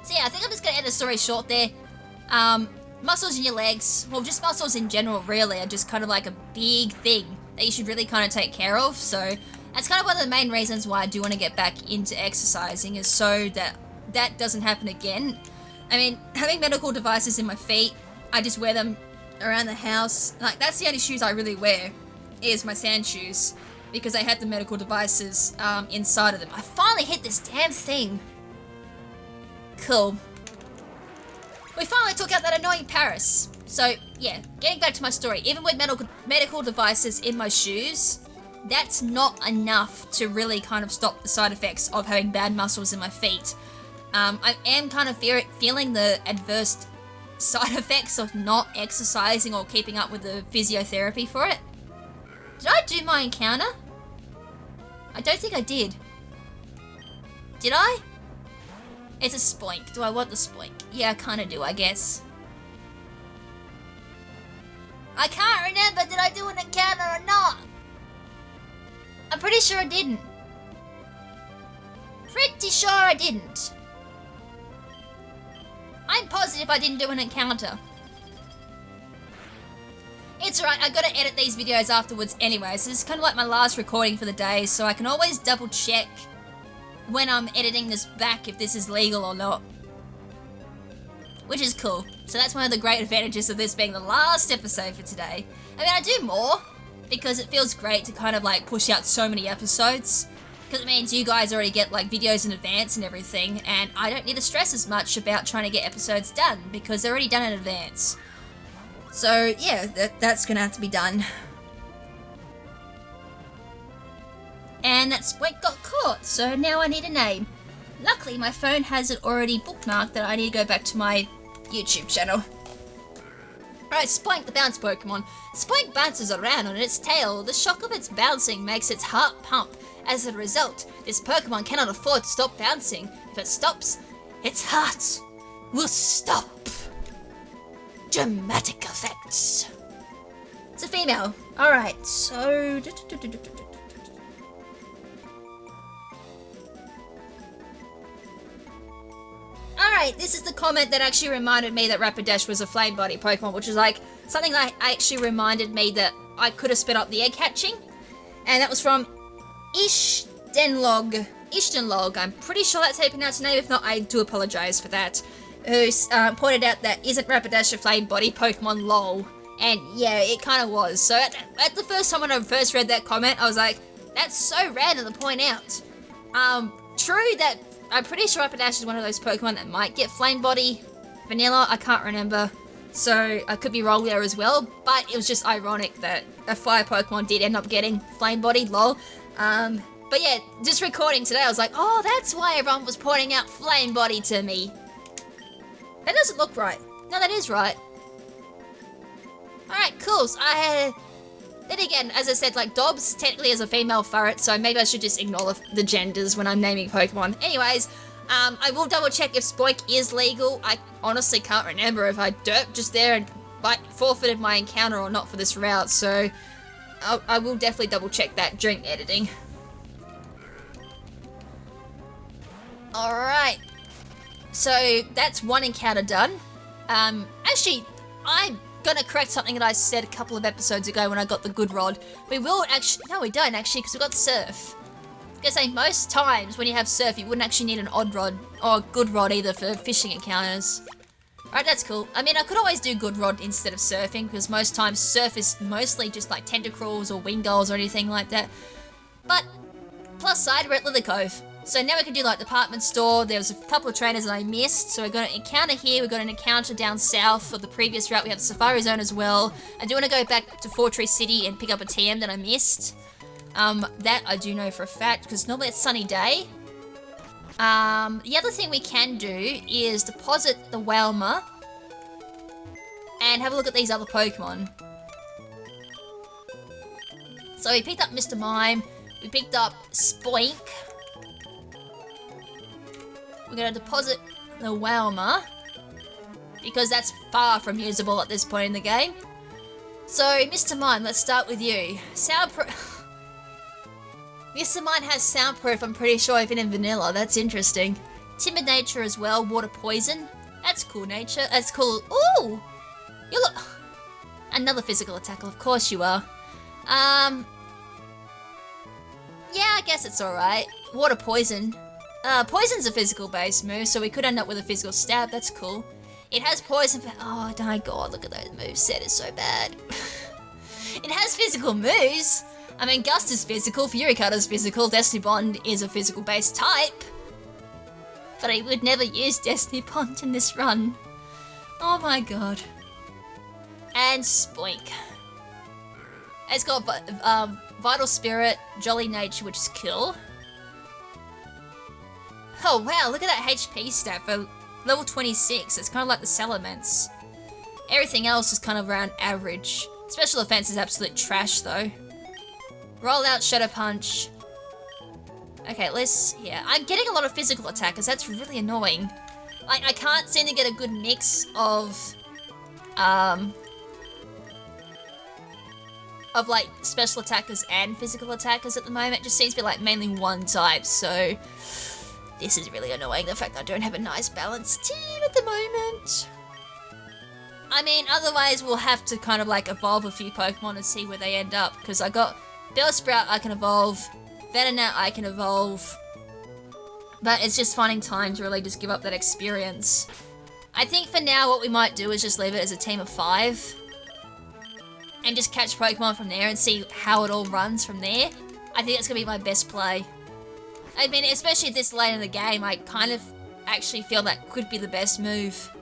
So yeah, I think I'm just gonna end the story short there. Muscles in your legs, well just muscles in general really, are just kind of like a big thing that you should really kind of take care of. So that's kind of one of the main reasons why I do want to get back into exercising, is so that that doesn't happen again. I mean, having medical devices in my feet, I just wear them around the house. Like that's the only shoes I really wear, is my sand shoes, because I had the medical devices inside of them. I finally hit this damn thing. Cool. We finally took out that annoying Paris. So, yeah, getting back to my story. Even with medical devices in my shoes, that's not enough to really kind of stop the side effects of having bad muscles in my feet. I am kind of feeling the adverse side effects of not exercising or keeping up with the physiotherapy for it. Did I do my encounter? I don't think I did. Did I? It's a spoink. Do I want the spoink? Yeah, I kind of do, I guess. I can't remember, did I do an encounter or not? I'm pretty sure I didn't. Pretty sure I didn't. I'm positive I didn't do an encounter. It's alright, I gotta edit these videos afterwards anyway, so this is kind of like my last recording for the day, so I can always double check when I'm editing this back if this is legal or not. Which is cool. So that's one of the great advantages of this being the last episode for today. I mean, I do more, because it feels great to kind of like push out so many episodes. Because it means you guys already get like videos in advance and everything, and I don't need to stress as much about trying to get episodes done, because they're already done in advance. So yeah, that's gonna have to be done. And that Spoink got caught, so now I need a name. Luckily my phone has it already bookmarked that I need to go back to my YouTube channel. Alright, Spoink the bounce Pokemon. Spoink bounces around on its tail. The shock of its bouncing makes its heart pump. As a result, this Pokemon cannot afford to stop bouncing. If it stops, its heart will stop. Dramatic effects. It's a female. Alright, so... Alright, this is the comment that actually reminded me that Rapidash was a flame body Pokemon, which is like something that actually reminded me that I could have sped up the egg hatching. And that was from Ishtenlog, I'm pretty sure that's how you pronounce your name, if not I do apologise for that, who pointed out that isn't Rapidash a flame body Pokemon, lol. And yeah, it kind of was. So at the first time when I first read that comment, I was like, that's so random to point out. True that I'm pretty sure Rapidash is one of those Pokemon that might get flame body vanilla, I can't remember. So I could be wrong there as well, but it was just ironic that a fire Pokemon did end up getting flame body, lol. But yeah, just recording today, I was like, oh, that's why everyone was pointing out flame body to me. That doesn't look right. No, that is right. Alright, cool. So then again, as I said, like, Dobbs technically is a female ferret, so maybe I should just ignore the genders when I'm naming Pokemon. Anyways, I will double check if Spoink is legal. I honestly can't remember if I derped just there and forfeited my encounter or not for this route, so I will definitely double check that during editing. Alright, so that's one encounter done. Actually, I'm gonna correct something that I said a couple of episodes ago when I got the good rod. We will actually, no we don't actually, because we've got surf. I was gonna say, most times when you have surf, you wouldn't actually need an odd rod or good rod either for fishing encounters. Alright, that's cool. I mean, I could always do good rod instead of surfing, because most times surf is mostly just like tentacruels or wingulls or anything like that. But, plus side, we're at Lilycove. So now we can do like department store. There was a couple of trainers that I missed. So we got an encounter here. We got an encounter down south for the previous route. We have the Safari Zone as well. I do want to go back to Fortress City and pick up a TM that I missed. That I do know for a fact, because normally it's sunny day. The other thing we can do is deposit the Wailmer and have a look at these other Pokemon. So we picked up Mr. Mime. We picked up Spoink. We're going to deposit the Wailmer, because that's far from usable at this point in the game. So, Mr. Mime, let's start with you. Soundproof. Mr. Mime has soundproof, I'm pretty sure, even in vanilla. That's interesting. Timid nature as well. Water poison. That's cool nature. That's cool. Ooh! You look... Another physical attack, of course you are. Yeah, I guess it's alright. Water poison. Poison's a physical base move, so we could end up with a physical stab. That's cool. It has poison. Oh my god, look at those moveset, it's so bad. It has physical moves. I mean, Gust is physical, Fury Cutter's physical, Destiny Bond is a physical base type. But I would never use Destiny Bond in this run. Oh my god. And Spoink. It's got Vital Spirit, Jolly Nature, which is kill. Oh wow, look at that HP stat for level 26. It's kind of like the Salamence. Everything else is kind of around average. Special defense is absolute trash though. Roll out Shadow Punch. Okay, yeah, I'm getting a lot of physical attackers. That's really annoying. Like, I can't seem to get a good mix of of like special attackers and physical attackers at the moment. It just seems to be like mainly one type, so this is really annoying, the fact that I don't have a nice balanced team at the moment. I mean, otherwise we'll have to kind of like evolve a few Pokemon and see where they end up, because I got Bellsprout I can evolve, Venonat I can evolve, but it's just finding time to really just give up that experience. I think for now what we might do is just leave it as a team of 5 and just catch Pokemon from there and see how it all runs from there. I think that's going to be my best play. I mean, especially this late in the game, I kind of actually feel that could be the best move.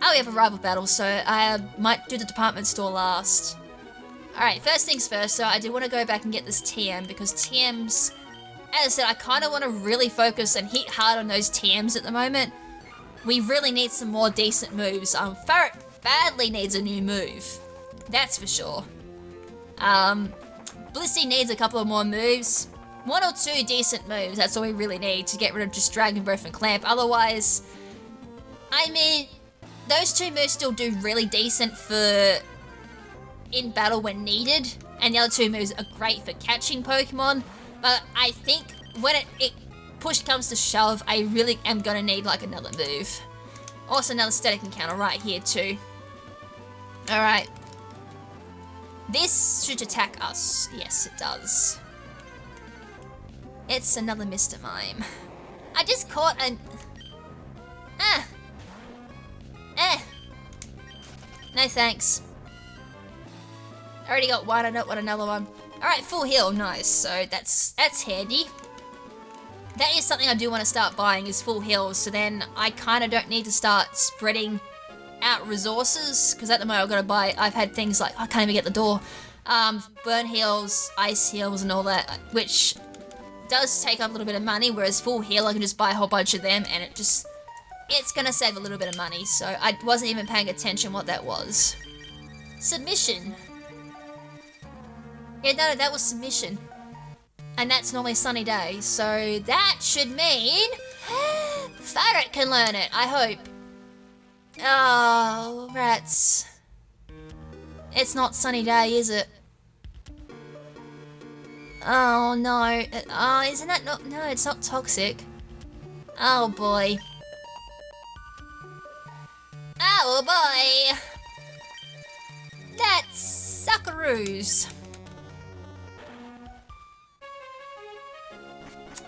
Oh, we have a rival battle, so I might do the department store last. Alright, first things first, so I do want to go back and get this TM, because TMs, as I said, I kind of want to really focus and hit hard on those TMs at the moment. We really need some more decent moves. Ferret badly needs a new move. That's for sure. Blissey needs a couple of more moves. 1 or 2 decent moves, that's all we really need to get rid of just Dragon Breath and Clamp. Otherwise, I mean, those 2 moves still do really decent for in battle when needed, and the other 2 moves are great for catching Pokemon, but I think when it push comes to shove, I really am gonna need like another move. Also another static encounter right here too. Alright. This should attack us. Yes, it does. It's another Mr. Mime. I just caught an... No thanks. I already got one, I don't want another one. Alright, full heal, nice. So that's handy. That is something I do want to start buying, is full heals, so then I kind of don't need to start spreading out resources, because at the moment I've had things like, I can't even get the door, burn heals, ice heals and all that, which does take up a little bit of money, whereas full heal I can just buy a whole bunch of them and it's gonna save a little bit of money, so I wasn't even paying attention what that was. Submission. Yeah, no, that was submission. And that's normally Sunny Day, so that should mean Ferret can learn it, I hope. Oh, rats. It's not Sunny Day, is it? Oh no. Oh, isn't that not... No, it's not toxic. Oh boy. Oh boy. That's suckaroos.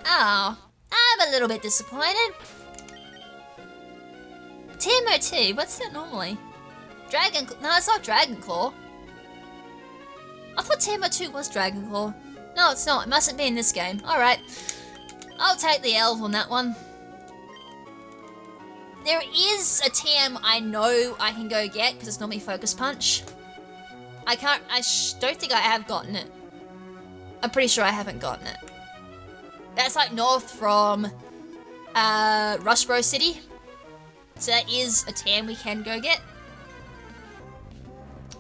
Oh, I'm a little bit disappointed. TMO2, what's that normally? Dragon... No, it's not Dragon Claw. I thought TMO2 was Dragon Claw. No, it's not. It mustn't be in this game. Alright. I'll take the L on that one. There is a TM I know I can go get, because it's normally Focus Punch. I don't think I have gotten it. I'm pretty sure I haven't gotten it. That's like north from Rushboro City. So that is a TM we can go get.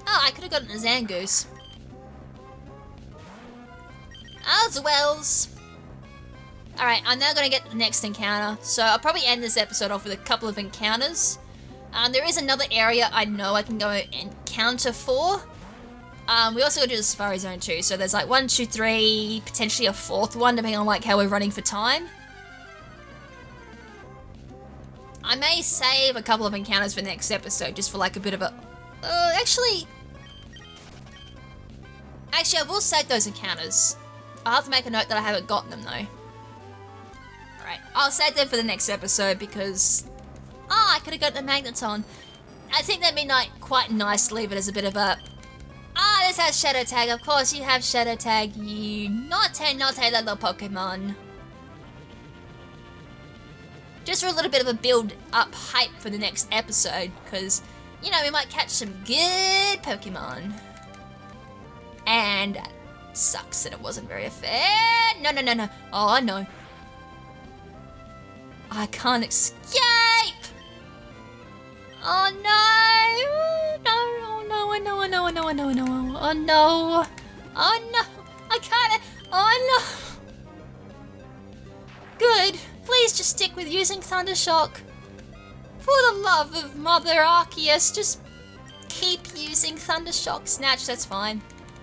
Oh, I could have gotten a Zangoose. As wells. Alright, I'm now going to get the next encounter. So I'll probably end this episode off with a couple of encounters. There is another area I know I can go encounter for. We also got to do the Safari Zone too. So there's like 1, 2, 3, potentially a 4th one, depending on like how we're running for time. I may save a couple of encounters for the next episode, just for like a bit of a... Actually, I will save those encounters. I'll have to make a note that I haven't gotten them, though. Alright, I'll save them for the next episode, because... Oh, I could have gotten the Magneton. I think that'd be quite nice to leave it as a bit of a... Ah, this has Shadow Tag. Of course you have Shadow Tag, you naughty little Pokemon. Just for a little bit of a build-up hype for the next episode, because, you know, we might catch some good Pokemon. And that sucks that it wasn't very fair. No. Oh, no. I can't escape! Oh, no! Oh, no, oh, no. I can't... Oh, no! Good. Please just stick with using Thundershock. For the love of Mother Arceus, just keep using Thundershock. Snatch, that's fine.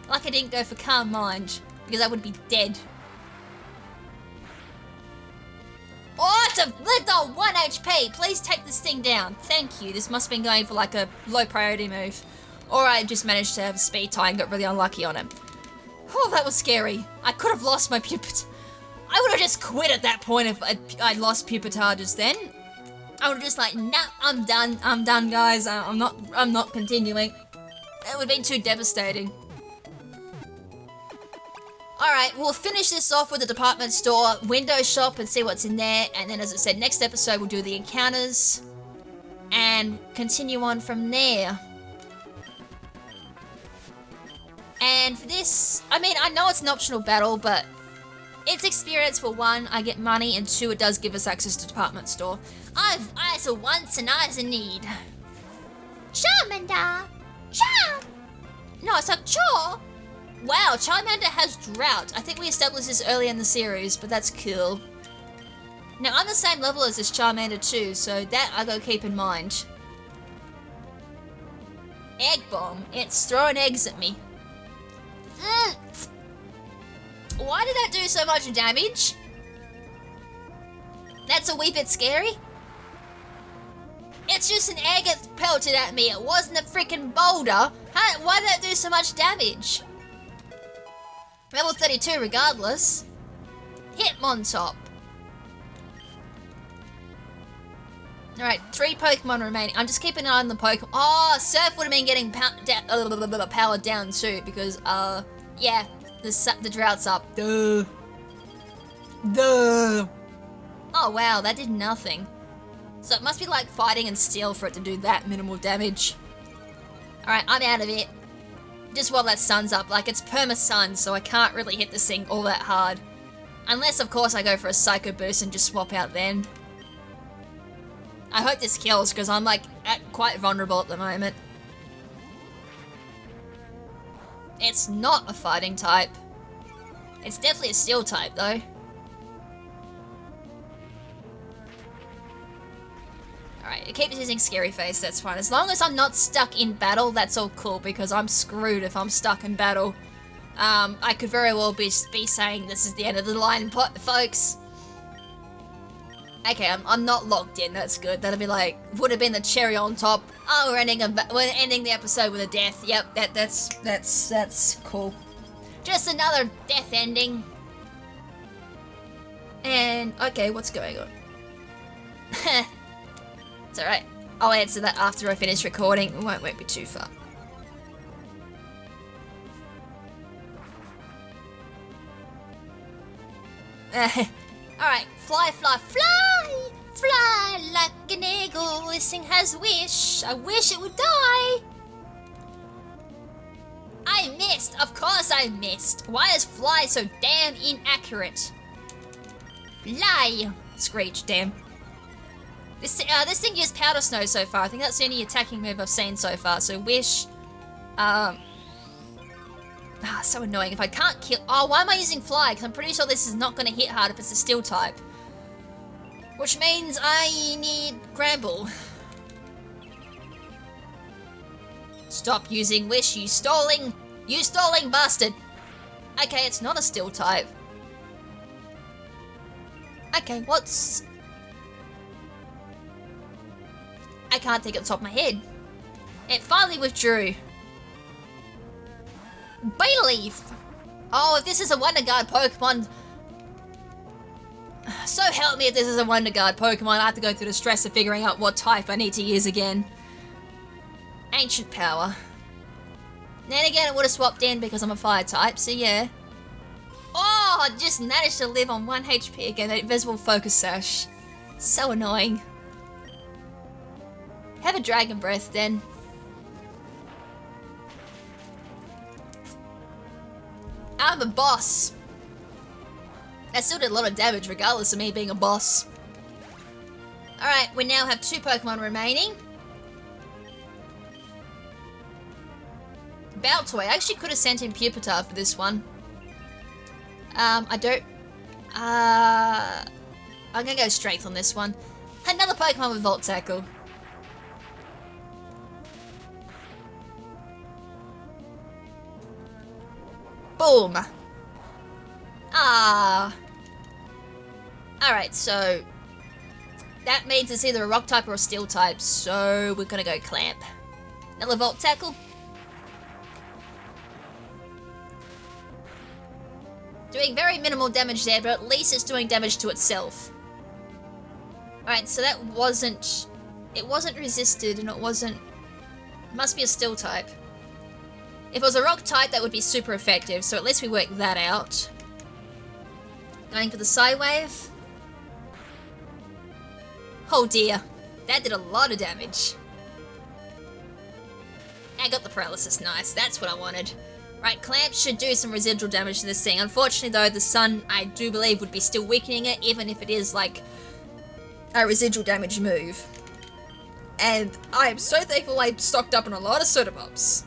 Like I didn't go for Calm Mind, because I would be dead. Oh, it's a little 1 HP. Please take this thing down. Thank you. This must have been going for like a low priority move. Or I just managed to have a speed tie and got really unlucky on him. Oh, that was scary. I could have lost my Pupitar. I would have just quit at that point if I lost Pupitar just then. I would have just like, nah, I'm done, guys. I'm not continuing. It would have been too devastating. Alright, we'll finish this off with the department store window shop and see what's in there. And then, as I said, next episode we'll do the encounters. And continue on from there. And for this, I mean, I know it's an optional battle, but it's experience for 1, I get money, and 2, it does give us access to department store. I've eyes a wants and eyes a need. Charmander! Charm! No, it's a chore! Wow, Charmander has drought. I think we established this earlier in the series, but that's cool. Now, I'm the same level as this Charmander too, so that I gotta keep in mind. Egg bomb. It's throwing eggs at me. Why did that do so much damage? That's a wee bit scary. It's just an egg that pelted at me. It wasn't a freaking boulder. Why did that do so much damage? Level 32 regardless. Hitmontop. Alright, 3 Pokemon remaining. I'm just keeping an eye on the Pokemon. Oh, Surf would have been getting powered down too because, yeah, the drought's up. Duh. Oh wow, that did nothing. So it must be like fighting and steel for it to do that minimal damage. Alright, I'm out of it. Just while that sun's up, like it's perma-sun, so I can't really hit this thing all that hard. Unless, of course, I go for a Psycho Boost and just swap out then. I hope this kills, because I'm like quite vulnerable at the moment. It's not a fighting type. It's definitely a steel type, though. Alright, it keeps using Scary Face, that's fine. As long as I'm not stuck in battle, that's all cool, because I'm screwed if I'm stuck in battle. I could very well be saying this is the end of the line, folks. Okay, I'm not locked in, that's good. That'll be like, would have been the cherry on top. Oh, we're ending the episode with a death. Yep, that's cool. Just another death ending. And, okay, what's going on? It's alright. I'll answer that after I finish recording. It won't be too far. Alright, fly, fly, fly! Fly like an eagle. This thing has a wish. I wish it would die. I missed. Of course I missed. Why is fly so damn inaccurate? Fly! Screech, damn. This thing used Powder Snow so far. I think that's the only attacking move I've seen so far. So wish. So annoying. If I can't kill... Oh, why am I using fly? Because I'm pretty sure this is not going to hit hard if it's a steel type. Which means I need Gramble. Stop using wish, you stalling bastard. Okay, it's not a steel type. Okay, what's... I can't think at the top of my head. It finally withdrew. Bayleaf! Oh, if this is a Wonder Guard Pokemon... So help me if this is a Wonder Guard Pokemon, I have to go through the stress of figuring out what type I need to use again. Ancient Power. Then again, it would have swapped in because I'm a Fire type, so yeah. Oh, I just managed to live on 1 HP again, that invisible Focus Sash. So annoying. Have a Dragon Breath then. I'm a boss. That still did a lot of damage regardless of me being a boss. Alright, we now have 2 Pokemon remaining. Baltoy. I actually could have sent in Pupitar for this one. I don't... I'm gonna go Strength on this one. Another Pokemon with Volt Tackle. Boom. Ah. Alright, so that means it's either a rock type or a steel type, so we're gonna go clamp. Another volt tackle. Doing very minimal damage there, but at least it's doing damage to itself. Alright, so that wasn't... It wasn't resisted, and it wasn't... It must be a steel type. If it was a rock type, that would be super effective, so at least we worked that out. Going for the Psy Wave. Oh dear, that did a lot of damage. I got the paralysis, nice, that's what I wanted. Right, Clamp should do some residual damage to this thing. Unfortunately though, the sun, I do believe, would be still weakening it, even if it is like a residual damage move. And I am so thankful I stocked up on a lot of soda pops.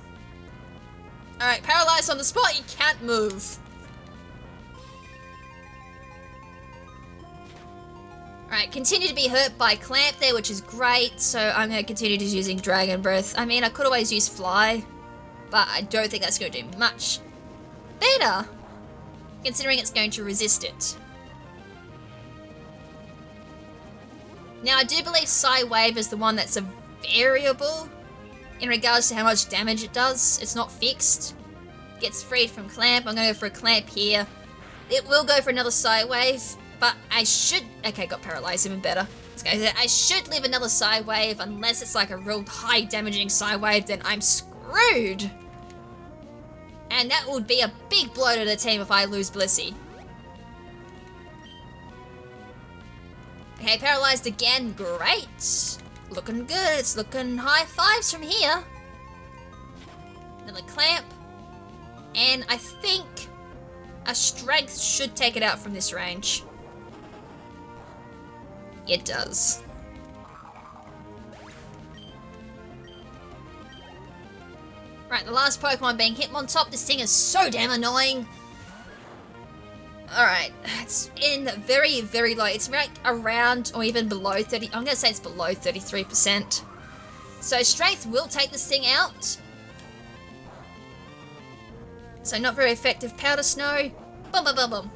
Alright, paralyzed on the spot, you can't move. Alright, continue to be hurt by Clamp there, which is great, so I'm going to continue just using Dragon Breath. I mean, I could always use Fly, but I don't think that's going to do much better, considering it's going to resist it. Now, I do believe Psy Wave is the one that's a variable in regards to how much damage it does. It's not fixed. Gets freed from Clamp. I'm going to go for a Clamp here. It will go for another Psy Wave. But I should... Okay, got paralyzed, even better. I should leave another Psy Wave, unless it's like a real high damaging Psy Wave, then I'm screwed. And that would be a big blow to the team if I lose Blissey. Okay, paralyzed again, great. Looking good, it's looking high fives from here. Another Clamp. And I think a Strength should take it out from this range. It does. Right, the last Pokemon being Hitmontop. This thing is so damn annoying. Alright, it's in very, very low. It's like around or even below 30. I'm going to say it's below 33%. So Strength will take this thing out. So not very effective. Powder Snow. Boom, boom, boom, boom.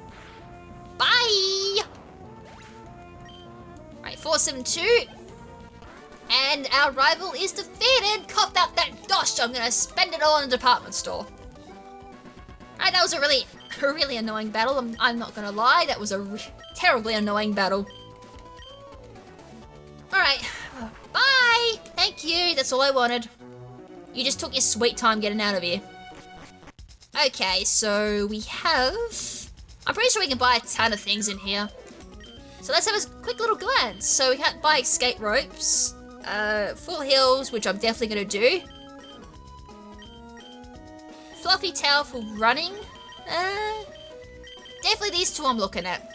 Bye! Right, 472. And our rival is defeated. Cough out that dosh. I'm going to spend it all in the department store. Alright, that was a really annoying battle. I'm not going to lie. That was a terribly annoying battle. Alright. Bye. Thank you. That's all I wanted. You just took your sweet time getting out of here. Okay, so we have... I'm pretty sure we can buy a ton of things in here. So let's have a quick little glance. So we can't buy escape ropes. Full heals, which I'm definitely going to do. Fluffy towel for running. Definitely these two I'm looking at.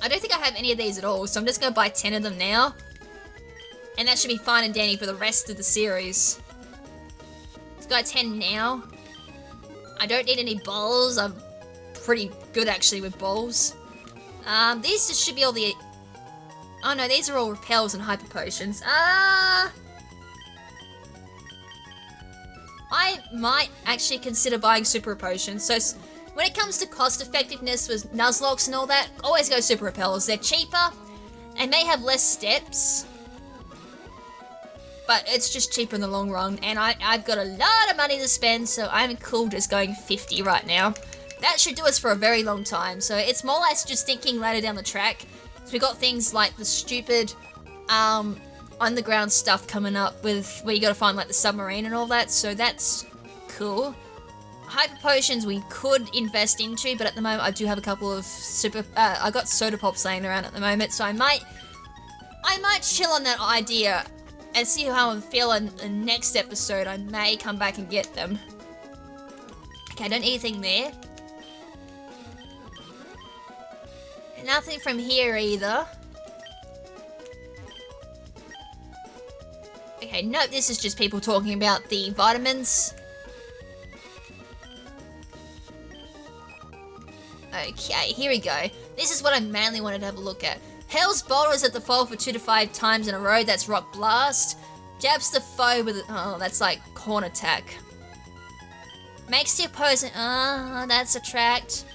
I don't think I have any of these at all, so I'm just going to buy 10 of them now. And that should be fine and dandy for the rest of the series. Let's go 10 now. I don't need any balls. I'm pretty good actually with balls. These just should be all the... Oh no, these are all repels and hyper potions. I might actually consider buying super potions. So when it comes to cost effectiveness with Nuzlocks and all that, always go super repels. They're cheaper and they have less steps. But it's just cheaper in the long run. And I've got a lot of money to spend, so I'm cool just going 50 right now. That should do us for a very long time. So it's more or less just thinking later down the track. So we got things like the stupid underground stuff coming up with where you got to find like the submarine and all that. So that's cool. Hyper potions we could invest into, but at the moment I do have a couple of I got soda pops laying around at the moment, so I might chill on that idea and see how I'm feeling in the next episode. I may come back and get them. Okay, I don't need anything there. Nothing from here either. Okay, nope, this is just people talking about the vitamins. Okay, here we go. This is what I mainly wanted to have a look at. Hell's Bolt is at the fall for 2 to 5 times in a row. That's Rock Blast. Jabs the foe with... Oh, that's like Corn Attack. Makes the opposing... Oh, that's a tract.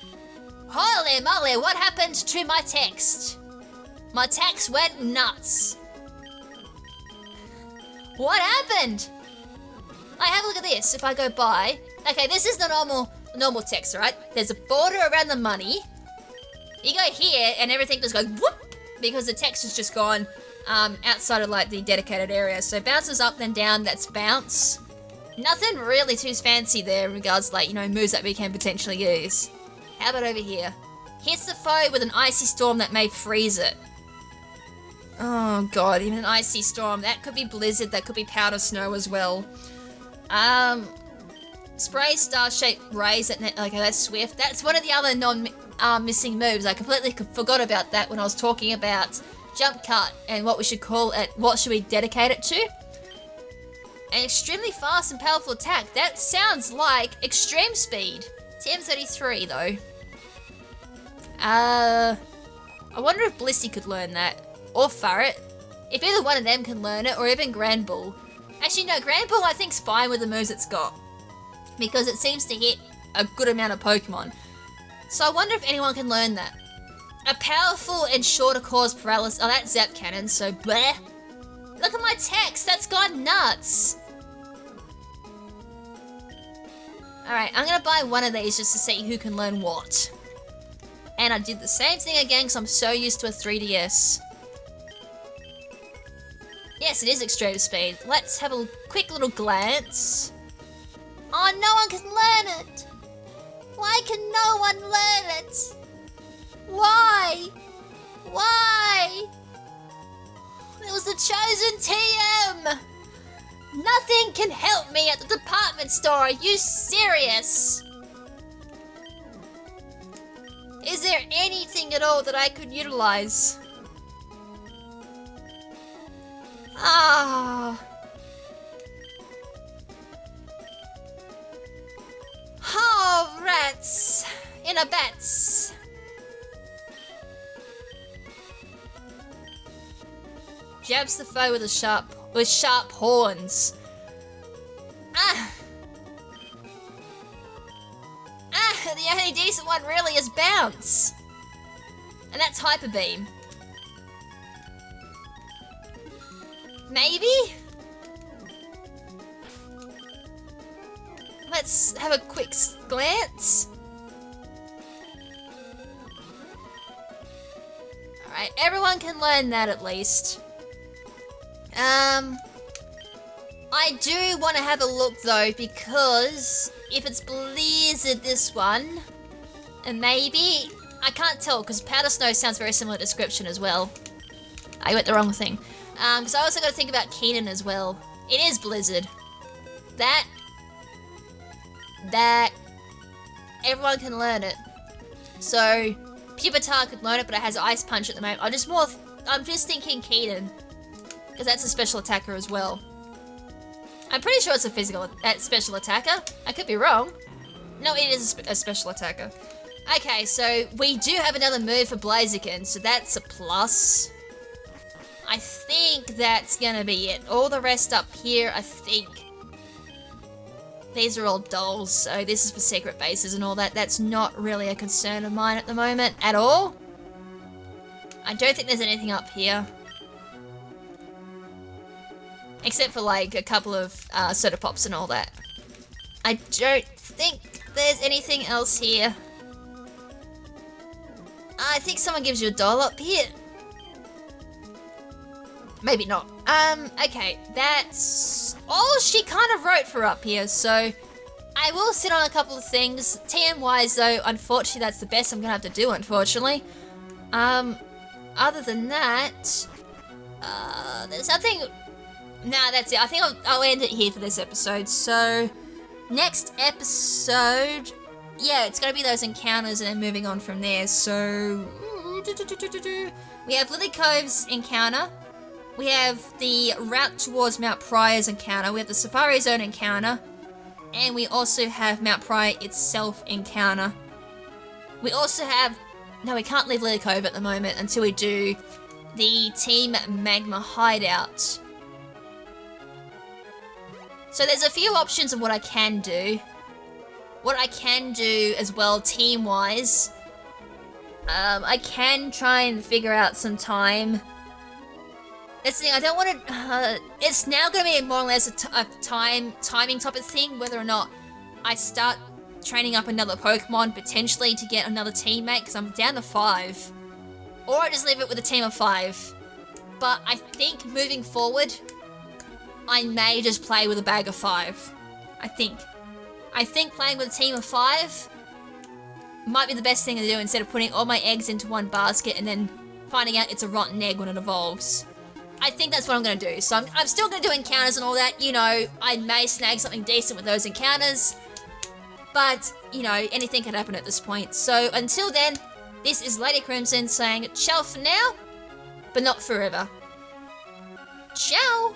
Holy moly, what happened to my text? My text went nuts. What happened? Like, have a look at this. If I go by... Okay, this is the normal text, right? There's a border around the money. You go here, and everything just goes whoop, because the text has just gone outside of, like, the dedicated area. So bounces up, then down, that's bounce. Nothing really too fancy there in regards to, like, you know, moves that we can potentially use. How about over here? Hits the foe with an icy storm that may freeze it. Oh god, even an icy storm. That could be blizzard, that could be powder snow as well. Spray star-shaped rays, okay, that's swift. That's one of the other missing moves. I completely forgot about that when I was talking about jump cut and what we should call it, what should we dedicate it to. An extremely fast and powerful attack. That sounds like extreme speed. TM33 though. I wonder if Blissey could learn that. Or Farret. If either one of them can learn it, or even Grand Bull. Actually no, Grand Bull I think's fine with the moves it's got. Because it seems to hit a good amount of Pokemon. So I wonder if anyone can learn that. A powerful and shorter cause paralysis. Oh, that's Zap Cannon, so bleh. Look at my text, that's gone nuts. Alright, I'm gonna buy one of these just to see who can learn what. And I did the same thing again because I'm so used to a 3DS. Yes, it is extreme speed. Let's have a quick little glance. Oh, no one can learn it. Why can no one learn it? Why? Why? It was the chosen TM. Nothing can help me at the department store. Are you serious? Is there anything at all that I could utilize? Ah. Oh, rats in a bats. Jabs the foe with sharp horns. Ah. Ah, the only decent one really is bounce. And that's Hyper Beam. Maybe? Let's have a quick glance. Alright, everyone can learn that at least. I do want to have a look though, because if it's Blizzard this one, and maybe, I can't tell because Powder Snow sounds very similar description as well. I went the wrong thing. Because I also got to think about Keenan as well. It is Blizzard. That, everyone can learn it. So, Pupitar could learn it, but it has Ice Punch at the moment. I'm just thinking Keenan, because that's a special attacker as well. I'm pretty sure it's a special attacker. I could be wrong. No, it is a special attacker. Okay, so we do have another move for Blaziken, so that's a plus. I think that's gonna be it. All the rest up here, I think these are all dolls, so this is for secret bases and all that. That's not really a concern of mine at the moment at all. I don't think there's anything up here. Except for like a couple of soda pops and all that. I don't think there's anything else here. I think someone gives you a doll up here. Maybe not. Okay, that's all she kind of wrote for up here, so I will sit on a couple of things. TM-wise though, unfortunately that's the best I'm gonna have to do, unfortunately. Other than that, there's nothing. Nah, that's it. I think I'll end it here for this episode. So, next episode, yeah, it's gonna be those encounters and then moving on from there. So, we have Lilycove's encounter. We have the route towards Mount Prior's encounter. We have the Safari Zone encounter. And we also have Mount Prior itself encounter. We also have... No, we can't leave Lilycove at the moment until we do the Team Magma hideout. So there's a few options of what I can do. what I can do as well, team-wise, I can try and figure out some time. That's the thing, I don't want to, it's now going to be more or less a timing type of thing, whether or not I start training up another Pokemon, potentially to get another teammate, because I'm down to 5. Or I just leave it with a team of 5. But I think moving forward, I may just play with a bag of 5. I think playing with a team of 5 might be the best thing to do instead of putting all my eggs into one basket and then finding out it's a rotten egg when it evolves. I think that's what I'm going to do. So I'm still going to do encounters and all that. You know, I may snag something decent with those encounters. But, you know, anything can happen at this point. So until then, this is Lady KrimZen saying ciao for now, but not forever. Ciao!